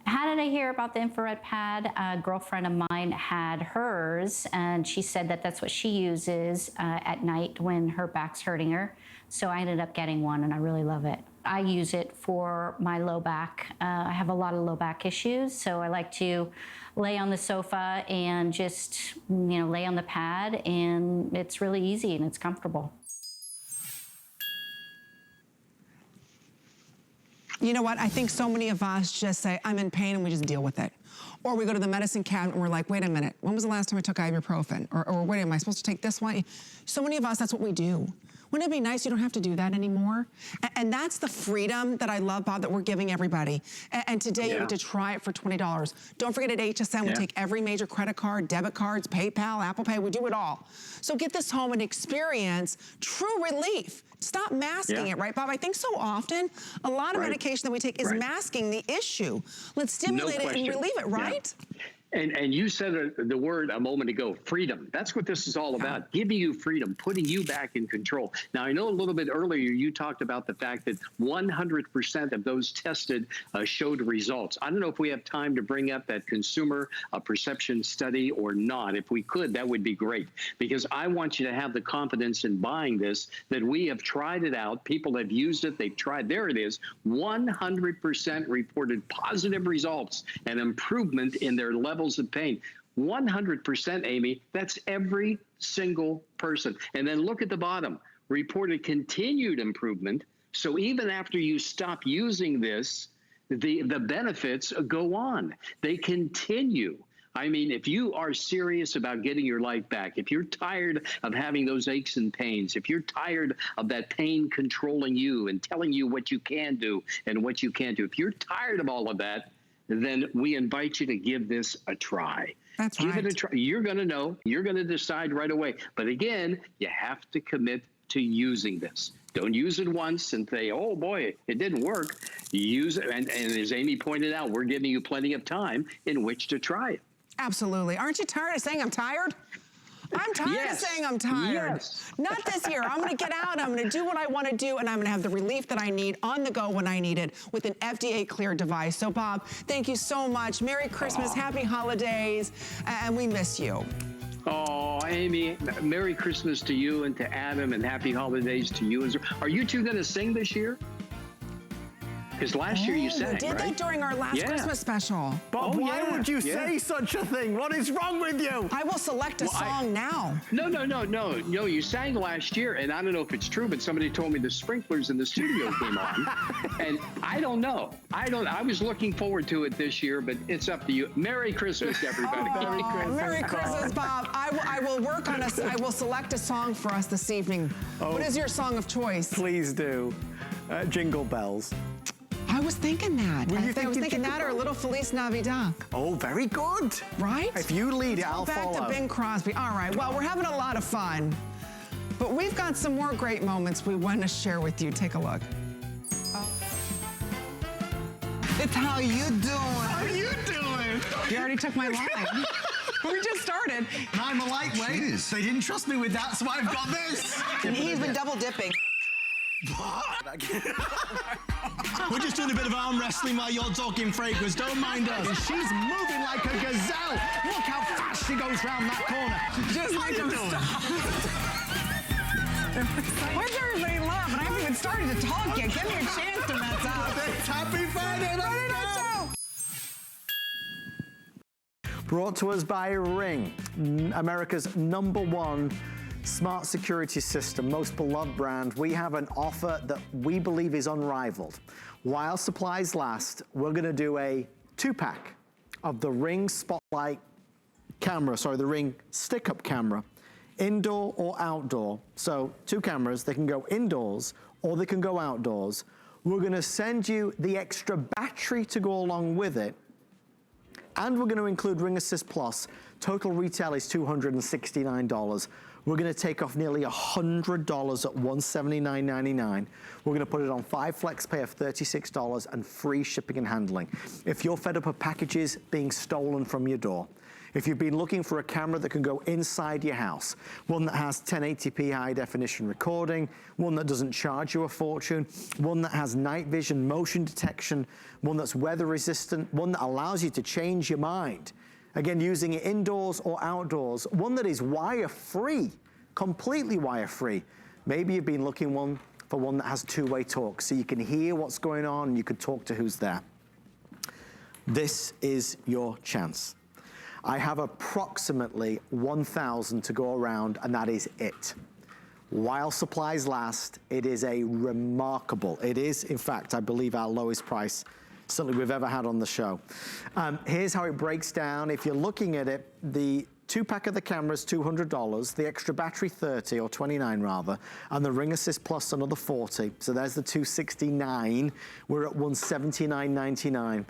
How did I hear about the infrared pad? A girlfriend of mine had hers, and she said that that's what she uses at night when her back's hurting her. So I ended up getting one, and I really love it. I use it for my low back. I have a lot of low back issues, so I like to lay on the sofa and just, lay on the pad, and it's really easy and it's comfortable. You know what? I think so many of us just say, I'm in pain, and we just deal with it. Or we go to the medicine cabinet and we're like, wait a minute, when was the last time I took ibuprofen? Or wait, am I supposed to take this one? So many of us, that's what we do. Wouldn't it be nice you don't have to do that anymore? And that's the freedom that I love, Bob, that we're giving everybody. And today you get to try it for $20. Don't forget, at HSN, we take every major credit card, debit cards, PayPal, Apple Pay, we do it all. So get this home and experience true relief. Stop masking it, right, Bob? I think so often, a lot of medication that we take is masking the issue. Let's stimulate it and relieve it, right? And you said the word a moment ago, freedom. That's what this is all about, giving you freedom, putting you back in control. Now, I know a little bit earlier you talked about the fact that 100% of those tested showed results. I don't know if we have time to bring up that consumer perception study or not. If we could, that would be great, because I want you to have the confidence in buying this, that we have tried it out. People have used it. They've tried. There it is. 100% reported positive results and improvement in their levels of pain. 100%, Amy, that's every single person. And then look at the bottom, reported continued improvement. So even after you stop using this, the benefits go on. They continue. I mean, if you are serious about getting your life back, if you're tired of having those aches and pains, if you're tired of that pain controlling you and telling you what you can do and what you can't do, if you're tired of all of that, then we invite you to give this a try. That's Give it a try. You're going to know. You're going to decide right away. But again, you have to commit to using this. Don't use it once and say, oh, boy, it didn't work. Use it. And as Amy pointed out, we're giving you plenty of time in which to try it. Absolutely. Aren't you tired of saying I'm tired? I'm tired of saying I'm tired. Not this year. I'm going to get out. I'm going to do what I want to do, and I'm going to have the relief that I need on the go when I need it with an FDA-cleared device. So, Bob, thank you so much. Merry Christmas, Happy Holidays, and we miss you. Oh, Amy, Merry Christmas to you and to Adam, and Happy Holidays to you. Are you two going to sing this year? Because last year you sang, we did right? that during our last Christmas special. But why would you say such a thing? What is wrong with you? I will select a song now. No, you sang last year, and I don't know if it's true, but somebody told me the sprinklers in the studio came on. And I don't know. I was looking forward to it this year, but it's up to you. Merry Christmas, everybody. Merry Christmas, Bob. I will work on I will select a song for us this evening. What is your song of choice? Please do. Jingle Bells. I was thinking that. I was thinking that or a little Feliz Navidad. Oh, very good. Right? If you lead it, I'll follow. Back to Bing Crosby. All right, well, we're having a lot of fun. But we've got some more great moments we want to share with you. Take a look. It's how you doing? How you doing? You already took my line. We just started. I'm a lightweight. Jeez. They didn't trust me with that, so I've got this. He's been double dipping. We're just doing a bit of arm wrestling while you're talking fragrance. Don't mind us. And she's moving like a gazelle. Look how fast she goes round that corner. Just How make you him doing? Why does everybody laugh? And I haven't even started to talk yet. Give me a chance to mess up. It's Happy Friday. Let's go. Brought to us by Ring, America's #1 smart security system, most beloved brand. We have an offer that we believe is unrivaled. While supplies last, we're gonna do a 2-pack of the Ring Spotlight camera, the Ring stick-up camera, indoor or outdoor. So 2 cameras, they can go indoors or they can go outdoors. We're gonna send you the extra battery to go along with it. And we're gonna include Ring Assist Plus. Total retail is $269. We're gonna take off nearly $100 at $179.99. We're gonna put it on 5 flex pay of $36 and free shipping and handling. If you're fed up of packages being stolen from your door, if you've been looking for a camera that can go inside your house, one that has 1080p high definition recording, one that doesn't charge you a fortune, one that has night vision, motion detection, one that's weather resistant, one that allows you to change your mind. Again, using it indoors or outdoors, one that is wire-free, completely wire-free. Maybe you've been looking for one that has 2-way talk, so you can hear what's going on and you can talk to who's there. This is your chance. I have approximately 1,000 to go around, and that is it. While supplies last, it is a remarkable, it is, in fact, I believe our lowest price certainly we've ever had on the show. Here's how it breaks down. If you're looking at it, the 2-pack of the camera's $200, the extra battery $30, or $29 rather, and the Ring Assist Plus another $40. So there's the $269. We're at $179.99.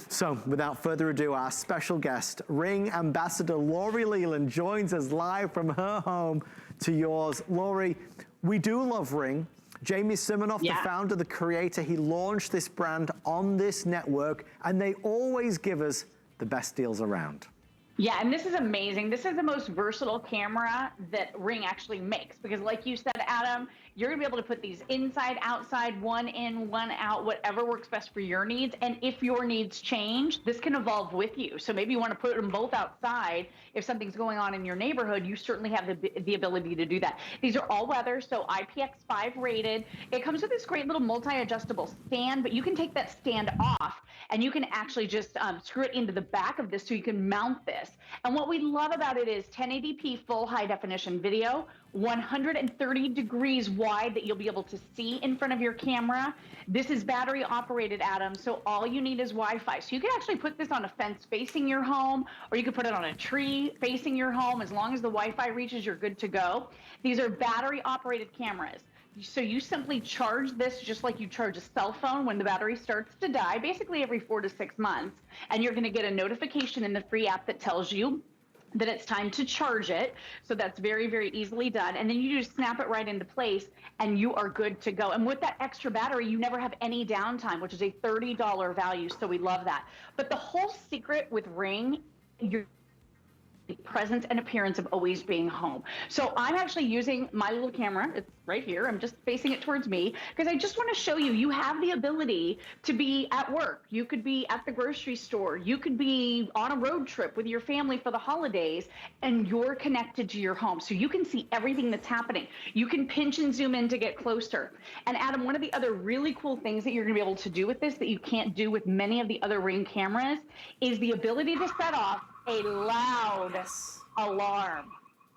So without further ado, our special guest, Ring Ambassador Lori Leland, joins us live from her home to yours. Lori, we do love Ring. Jamie Siminoff, the founder, the creator, he launched this brand on this network, and they always give us the best deals around. Yeah, and this is amazing. This is the most versatile camera that Ring actually makes, because like you said, Adam, you're gonna be able to put these inside, outside, one in, one out, whatever works best for your needs. And if your needs change, this can evolve with you. So maybe you wanna put them both outside. If something's going on in your neighborhood, you certainly have the ability to do that. These are all weather, so IPX5 rated. It comes with this great little multi-adjustable stand, but you can take that stand off and you can actually just screw it into the back of this so you can mount this. And what we love about it is 1080p full high definition video, 130 degrees wide that you'll be able to see in front of your camera. This is battery operated, Adam, so all you need is Wi-Fi. So you can actually put this on a fence facing your home, or you could put it on a tree facing your home. As long as the Wi-Fi reaches, you're good to go. These are battery operated cameras. So you simply charge this just like you charge a cell phone when the battery starts to die, basically every 4 to 6 months. And you're gonna get a notification in the free app that tells you that it's time to charge it. So that's very, very easily done. And then you just snap it right into place and you are good to go. And with that extra battery, you never have any downtime, which is a $30 value. So we love that. But the whole secret with Ring, presence and appearance of always being home. So I'm actually using my little camera. It's right here. I'm just facing it towards me because I just want to show you, you have the ability to be at work. You could be at the grocery store. You could be on a road trip with your family for the holidays, and you're connected to your home. So you can see everything that's happening. You can pinch and zoom in to get closer. And Adam, one of the other really cool things that you're going to be able to do with this that you can't do with many of the other Ring cameras is the ability to set off a loud alarm.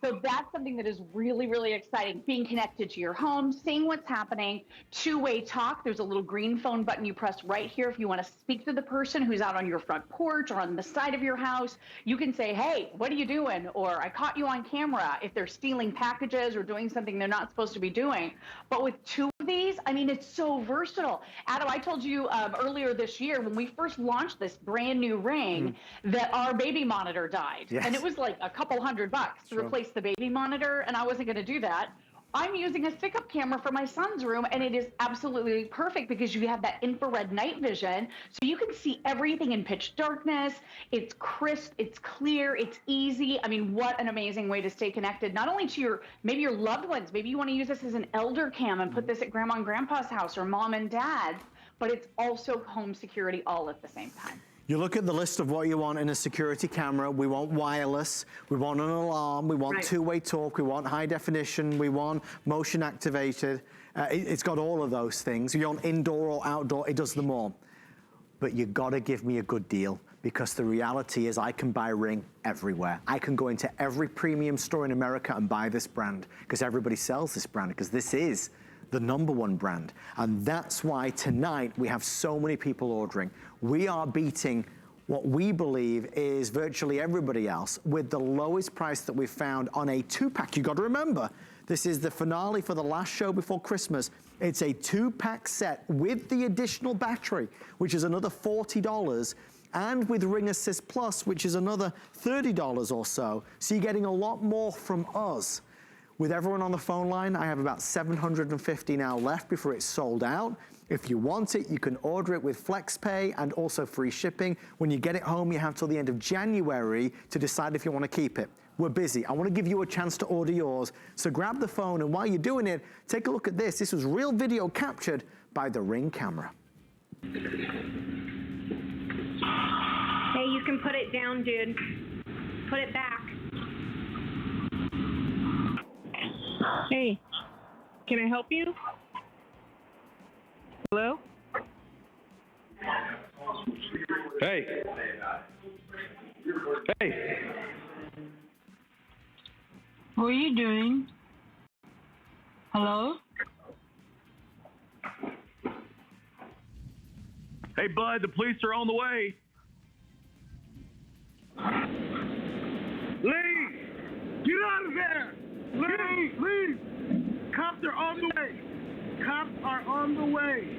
So that's something that is really, really exciting. Being connected to your home, seeing what's happening, two-way talk. There's a little green phone button you press right here if you want to speak to the person who's out on your front porch or on the side of your house. You can say, hey, what are you doing? Or I caught you on camera if they're stealing packages or doing something they're not supposed to be doing. But with two of these, I mean, it's so versatile. Adam, I told you earlier this year when we first launched this brand new Ring that our baby monitor died. Yes. And it was like a couple $100 to replace the baby monitor, and I wasn't going to do that. I'm using a stick-up camera for my son's room, and it is absolutely perfect because you have that infrared night vision, so you can see everything in pitch darkness. It's crisp, it's clear, it's easy. I mean, what an amazing way to stay connected, not only to maybe your loved ones. Maybe you want to use this as an elder cam and put this at grandma and grandpa's house or mom and dad's, but it's also home security all at the same time. You look at the list of what you want in a security camera. We want wireless, we want an alarm, we want two-way talk, we want high definition, we want motion activated. It's got all of those things. You want indoor or outdoor, it does them all. But you gotta give me a good deal, because the reality is I can buy Ring everywhere. I can go into every premium store in America and buy this brand, because everybody sells this brand, because this is the #1 brand. And that's why tonight we have so many people ordering. We are beating what we believe is virtually everybody else with the lowest price that we've found on a 2-pack. You got to remember, this is the finale for the last show before Christmas. It's a 2-pack set with the additional battery, which is another $40, and with Ring Assist Plus, which is another $30 or so. So you're getting a lot more from us. With everyone on the phone line, I have about 750 now left before it's sold out. If you want it, you can order it with FlexPay and also free shipping. When you get it home, you have till the end of January to decide if you want to keep it. We're busy. I want to give you a chance to order yours. So grab the phone, and while you're doing it, take a look at this. This was real video captured by the Ring camera. Hey, you can put it down, dude. Put it back. Hey, can I help you? Hello? Hey. Hey. What are you doing? Hello? Hey, bud, the police are on the way. Leave! Get out of there! Leave! Leave! Cops are on the way! Cops are on the way!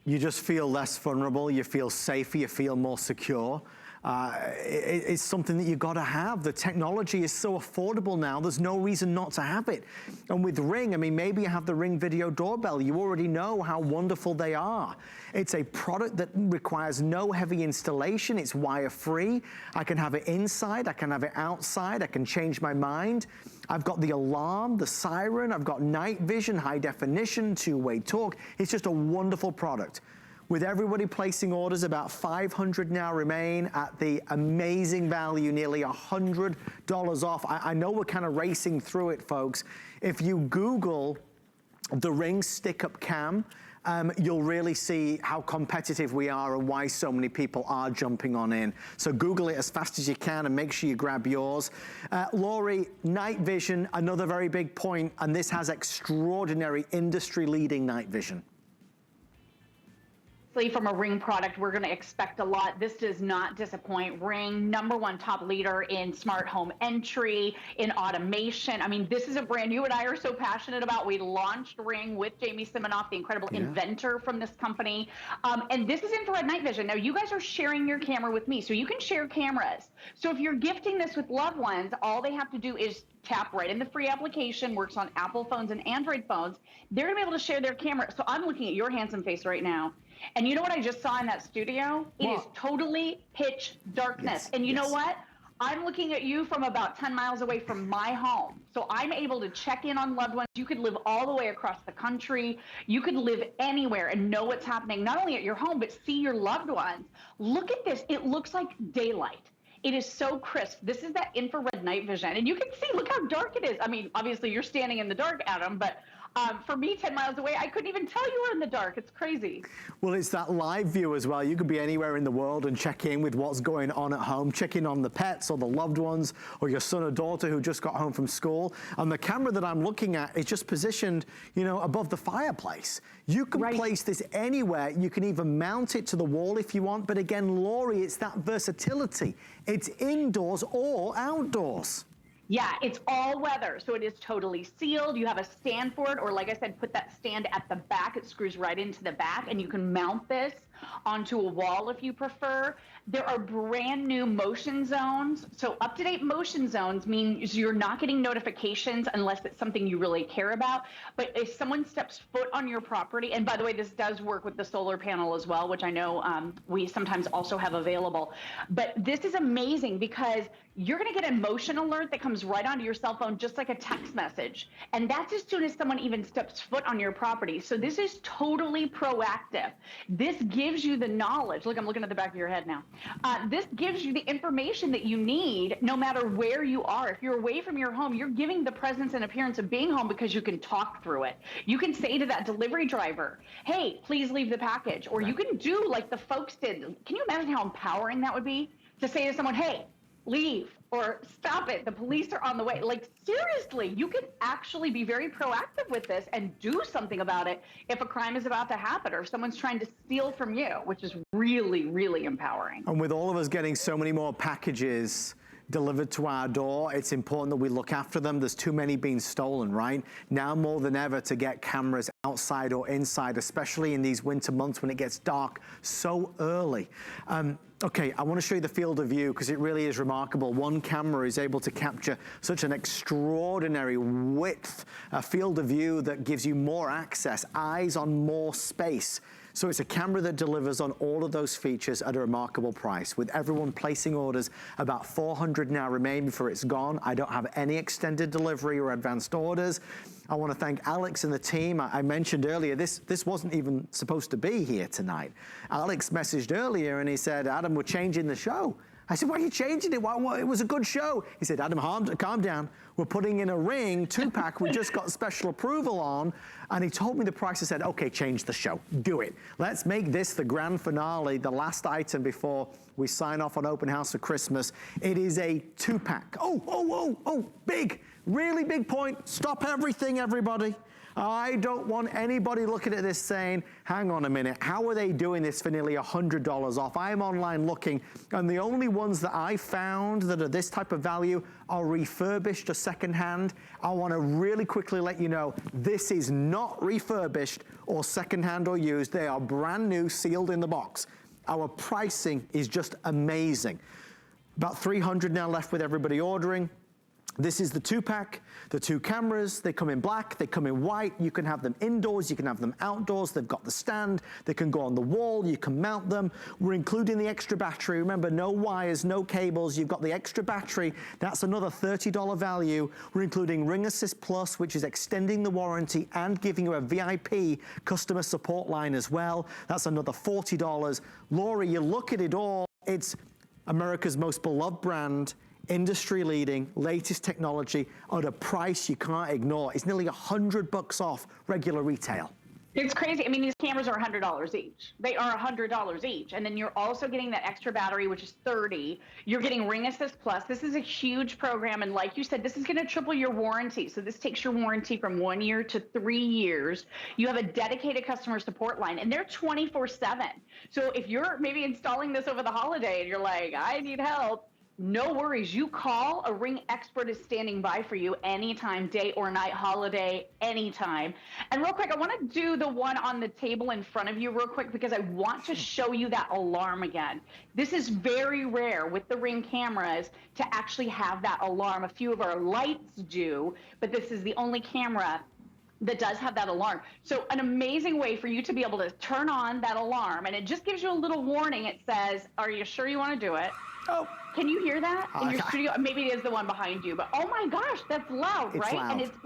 You just feel less vulnerable, you feel safer, you feel more secure. It's something that you gotta have. The technology is so affordable now, there's no reason not to have it. And with Ring, I mean, maybe you have the Ring video doorbell. You already know how wonderful they are. It's a product that requires no heavy installation. It's wire-free. I can have it inside, I can have it outside, I can change my mind. I've got the alarm, the siren, I've got night vision, high definition, two-way talk. It's just a wonderful product. With everybody placing orders, about 500 now remain at the amazing value, nearly $100 off. I know we're kind of racing through it, folks. If you Google the Ring stick-up cam, you'll really see how competitive we are and why so many people are jumping on in. So Google it as fast as you can and make sure you grab yours. Laurie, night vision, another very big point, and this has extraordinary industry-leading night vision. From a Ring product, we're going to expect a lot. This does not disappoint. Ring, #1 top leader in smart home entry, in automation. I mean, this is a brand you and I are so passionate about. We launched Ring with Jamie Siminoff, the incredible inventor from this company. And this is infrared night vision. Now, you guys are sharing your camera with me, so you can share cameras. So if you're gifting this with loved ones, all they have to do is tap right in the free application, works on Apple phones and Android phones. They're going to be able to share their camera. So I'm looking at your handsome face right now. And you know what I just saw in that studio? It is totally pitch darkness. And you know what? I'm looking at you from about 10 miles away from my home. So I'm able to check in on loved ones. You could live all the way across the country. You could live anywhere and know what's happening, not only at your home, but see your loved ones. Look at this. It looks like daylight. It is so crisp. This is that infrared night vision. And you can see, look how dark it is. I mean, obviously you're standing in the dark, Adam, but for me, 10 miles away, I couldn't even tell you were in the dark. It's crazy. Well, it's that live view as well. You could be anywhere in the world and check in with what's going on at home, check in on the pets or the loved ones or your son or daughter who just got home from school. And the camera that I'm looking at is just positioned, you know, above the fireplace. You can place this anywhere. You can even mount it to the wall if you want. But again, Laurie, it's that versatility. It's indoors or outdoors. Yeah, it's all weather, so it is totally sealed. You have a stand for it, or like I said, put that stand at the back. It screws right into the back, and you can mount this onto a wall if you prefer. There are brand new motion zones. So up-to-date motion zones means you're not getting notifications unless it's something you really care about. But if someone steps foot on your property, and by the way, this does work with the solar panel as well, which I know we sometimes also have available. But this is amazing because you're going to get a motion alert that comes right onto your cell phone, just like a text message. And that's as soon as someone even steps foot on your property. So this is totally proactive. This gives you the knowledge. Look, I'm looking at the back of your head now. This gives you the information that you need no matter where you are. If you're away from your home, you're giving the presence and appearance of being home because you can talk through it. You can say to that delivery driver, hey, please leave the package. Or you can do like the folks did. Can you imagine how empowering that would be to say to someone, hey, leave, or stop it, the police are on the way. Like, seriously, you can actually be very proactive with this and do something about it if a crime is about to happen or if someone's trying to steal from you, which is really, really empowering. And with all of us getting so many more packages delivered to our door, it's important that we look after them. There's too many being stolen, right? Now more than ever to get cameras outside or inside, especially in these winter months when it gets dark so early. Okay, I want to show you the field of view because it really is remarkable. One camera is able to capture such an extraordinary width, a field of view that gives you more access, eyes on more space. So it's a camera that delivers on all of those features at a remarkable price. With everyone placing orders, about 400 now remain before it's gone. I don't have any extended delivery or advanced orders. I want to thank Alex and the team. I mentioned earlier, this wasn't even supposed to be here tonight. Alex messaged earlier and he said, Adam, we're changing the show. I said, why are you changing it? Why, it was a good show. He said, Adam, calm down. We're putting in a ring, 2-pack we just got special approval on. And he told me the price. I said, okay, change the show. Do it. Let's make this the grand finale, the last item before we sign off on Open House for Christmas. It is a 2-pack. Oh, big, really big point. Stop everything, everybody. I don't want anybody looking at this saying, hang on a minute, how are they doing this for nearly $100 off? I'm online looking, and the only ones that I found that are this type of value are refurbished or secondhand. I want to really quickly let you know, this is not refurbished or secondhand or used. They are brand new, sealed in the box. Our pricing is just amazing. About 300 now left with everybody ordering. This is the 2-pack, the 2 cameras. They come in black, they come in white. You can have them indoors, you can have them outdoors. They've got the stand, they can go on the wall, you can mount them. We're including the extra battery. Remember, no wires, no cables. You've got the extra battery. That's another $30 value. We're including Ring Assist Plus, which is extending the warranty and giving you a VIP customer support line as well. That's another $40. Laurie, you look at it all, it's America's most beloved brand, industry leading, latest technology at a price you can't ignore. It's nearly $100 off regular retail. It's crazy. I mean, these cameras are $100 each. They are $100 each. And then you're also getting that extra battery, which is $30. You're getting Ring Assist Plus. This is a huge program. And like you said, this is going to triple your warranty. So this takes your warranty from 1 year to 3 years. You have a dedicated customer support line, and they're 24/7. So if you're maybe installing this over the holiday and you're like, I need help, no worries. You call, a Ring expert is standing by for you anytime, day or night, holiday, anytime. And real quick, I want to do the one on the table in front of you real quick because I want to show you that alarm again. This is very rare with the Ring cameras to actually have that alarm. A few of our lights do, but this is the only camera that does have that alarm. So an amazing way for you to be able to turn on that alarm, and it just gives you a little warning. It says, are you sure you want to do it? Oh, Can you hear that in your studio? Maybe it is the one behind you, but oh my gosh, that's loud, right? Loud. And it's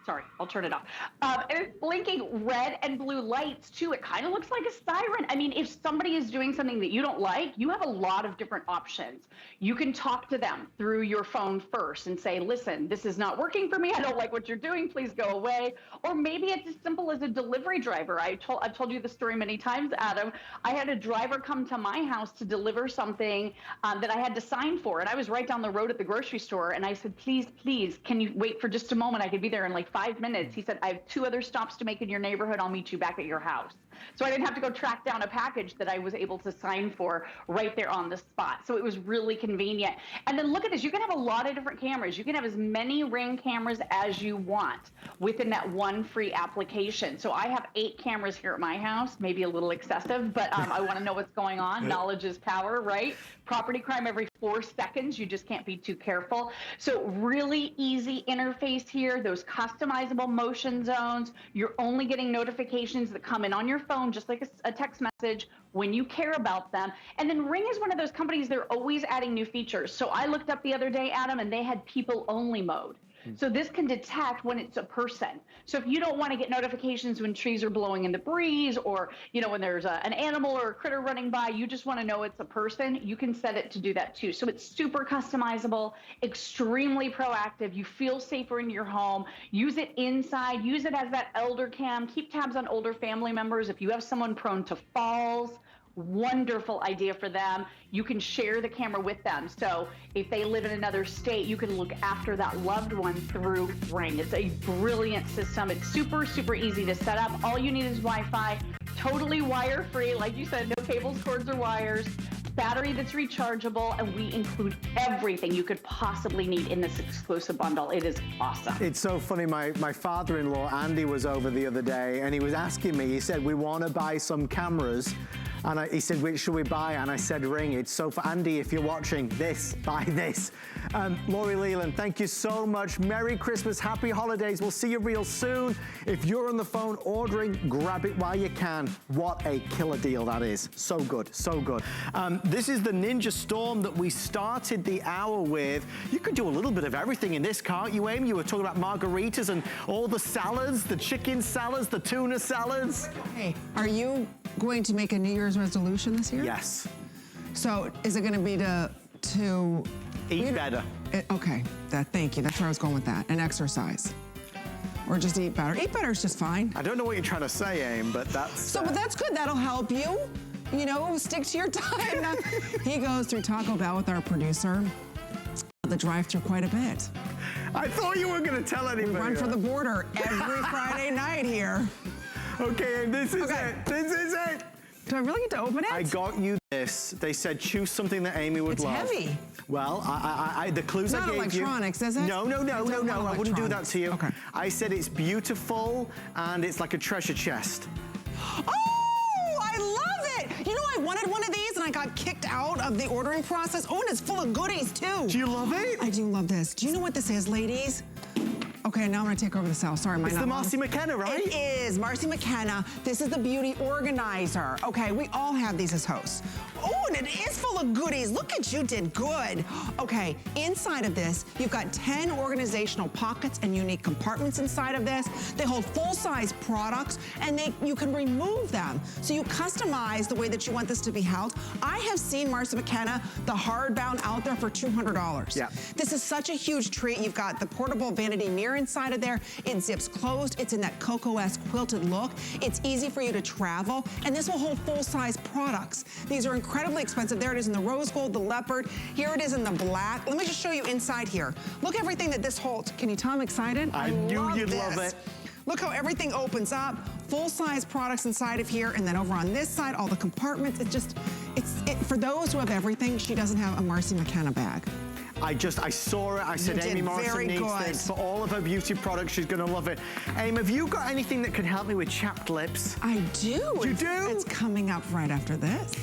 sorry, I'll turn it off. And it's blinking red and blue lights too. It kind of looks like a siren. I mean, if somebody is doing something that you don't like, you have a lot of different options. You can talk to them through your phone first and say, listen, this is not working for me. I don't like what you're doing. Please go away. Or maybe it's as simple as a delivery driver. I've told you the story many times, Adam. I had a driver come to my house to deliver something that I had to sign for. And I was right down the road at the grocery store. And I said, please, can you wait for just a moment? I could be there in like 5 minutes. He said, I have 2 other stops to make in your neighborhood. I'll meet you back at your house. So I didn't have to go track down a package that I was able to sign for right there on the spot. So it was really convenient. And then look at this. You can have a lot of different cameras. You can have as many Ring cameras as you want within that one free application. So I have 8 cameras here at my house, maybe a little excessive, but I want to know what's going on. Knowledge is power, right? Property crime every 4 seconds. You just can't be too careful. So really easy interface here. Those customizable motion zones. You're only getting notifications that come in on your phone, just like a text message, when you care about them. And then Ring is one of those companies, they're always adding new features. So I looked up the other day, Adam, and they had people only mode. So this can detect when it's a person. So if you don't want to get notifications when trees are blowing in the breeze, or when there's an animal or a critter running by, you just want to know it's a person, you can set it to do that too. So it's super customizable, extremely proactive. You feel safer in your home. Use it inside. Use it as that elder cam. Keep tabs on older family members. If you have someone prone to falls, wonderful idea for them. You can share the camera with them. So if they live in another state, you can look after that loved one through Ring. It's a brilliant system. It's super, super easy to set up. All you need is Wi-Fi, totally wire-free. Like you said, no cables, cords, or wires. Battery that's rechargeable, and we include everything you could possibly need in this exclusive bundle. It is awesome. It's so funny. My father-in-law, Andy, was over the other day, and he was asking me, he said, we want to buy some cameras. And he said, which should we buy? And I said, Ring. It's so for Andy, if you're watching this, buy this. Lori Leland, thank you so much. Merry Christmas, happy holidays. We'll see you real soon. If you're on the phone ordering, grab it while you can. What a killer deal that is. So good, so good. This is the Ninja Storm that we started the hour with. You could do a little bit of everything in this, can't you, Amy? You were talking about margaritas and all the salads, the chicken salads, the tuna salads. Hey, are you going to make a New Year's resolution this year? Yes. So is it going to be to eat better? Okay, thank you. That's where I was going with that. And exercise. Or just eat better. Eat better is just fine. I don't know what you're trying to say, Aim, but that's... But that's good. That'll help you. Stick to your time. Now, he goes through Taco Bell with our producer, the drive-through quite a bit. I thought you were going to tell anybody. We run for the border every Friday night here. Okay, this is it. This is it. Do I really get to open it? I got you this. They said choose something that Amy would love. It's heavy. Well, the clues I gave you. It's not electronics, is it? No. I wouldn't do that to you. Okay. I said it's beautiful and it's like a treasure chest. Oh, I love it. I wanted one of these and I got kicked out of the ordering process. Oh, and it's full of goodies too. Do you love it? I do love this. Do you know what this is, ladies? Okay, now I'm gonna take over the cell. Sorry, it's the Marcy McKenna, right? It is, Marcy McKenna. This is the beauty organizer. Okay, we all have these as hosts. Oh, and it is full of goodies. Look at you, did good. Okay, inside of this, you've got 10 organizational pockets and unique compartments inside of this. They hold full-size products, and you can remove them. So you customize the way that you want this to be held. I have seen Marcy McKenna, the hardbound, out there for $200. Yeah. This is such a huge treat. You've got the portable vanity mirror inside of there. It zips closed. It's in that Cocoa-esque quilted look. It's easy for you to travel, and this will hold full-size products. These are incredibly expensive. There it is in the rose gold, the leopard. Here it is in the black. Let me just show you inside here. Look everything that this holds. Can you tell I'm excited? I knew you'd love it. Look how everything opens up. Full-size products inside of here, and then over on this side, all the compartments. For those who have everything, she doesn't have a Marcy McKenna bag. I saw it. I said, Amy Morrison needs this. For all of her beauty products, she's going to love it. Amy, have you got anything that can help me with chapped lips? I do. You do? It's coming up right after this.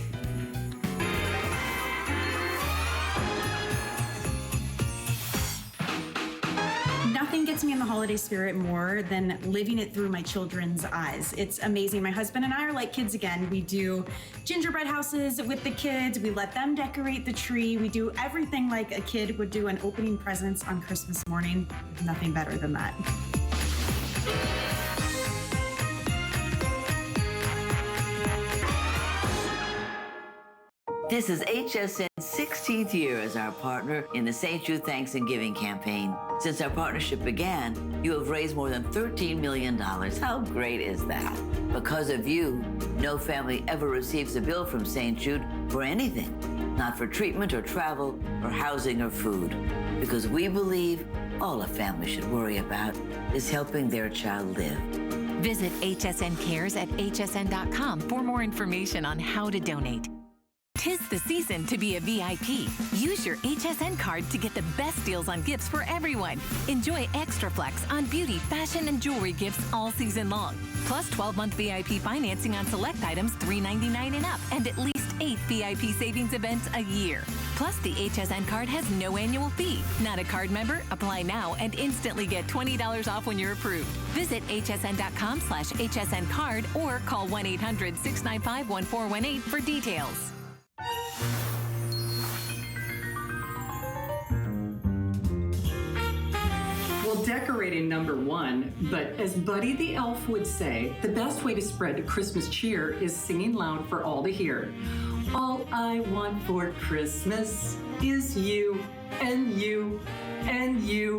Nothing gets me in the holiday spirit more than living it through my children's eyes. It's amazing. My husband and I are like kids again. We do gingerbread houses with the kids. We let them decorate the tree. We do everything like a kid would do, and opening presents on Christmas morning. Nothing better than that. This is HSN's 16th year as our partner in the St. Jude Thanks and Giving campaign. Since our partnership began, you have raised more than $13 million. How great is that? Because of you, no family ever receives a bill from St. Jude for anything, not for treatment or travel or housing or food. Because we believe all a family should worry about is helping their child live. Visit HSN Cares at hsn.com for more information on how to donate. 'Tis the season to be a VIP. Use your HSN card to get the best deals on gifts for everyone. Enjoy extra flex on beauty, fashion, and jewelry gifts all season long. Plus 12-month VIP financing on select items $3.99 and up, and at least 8 VIP savings events a year. Plus, the HSN card has no annual fee. Not a card member? Apply now and instantly get $20 off when you're approved. Visit hsn.com/HSN card or call 1-800-695-1418 for details. Well, decorating number one, but as Buddy the Elf would say, the best way to spread Christmas cheer is singing loud for all to hear. All I want for Christmas is you and you and you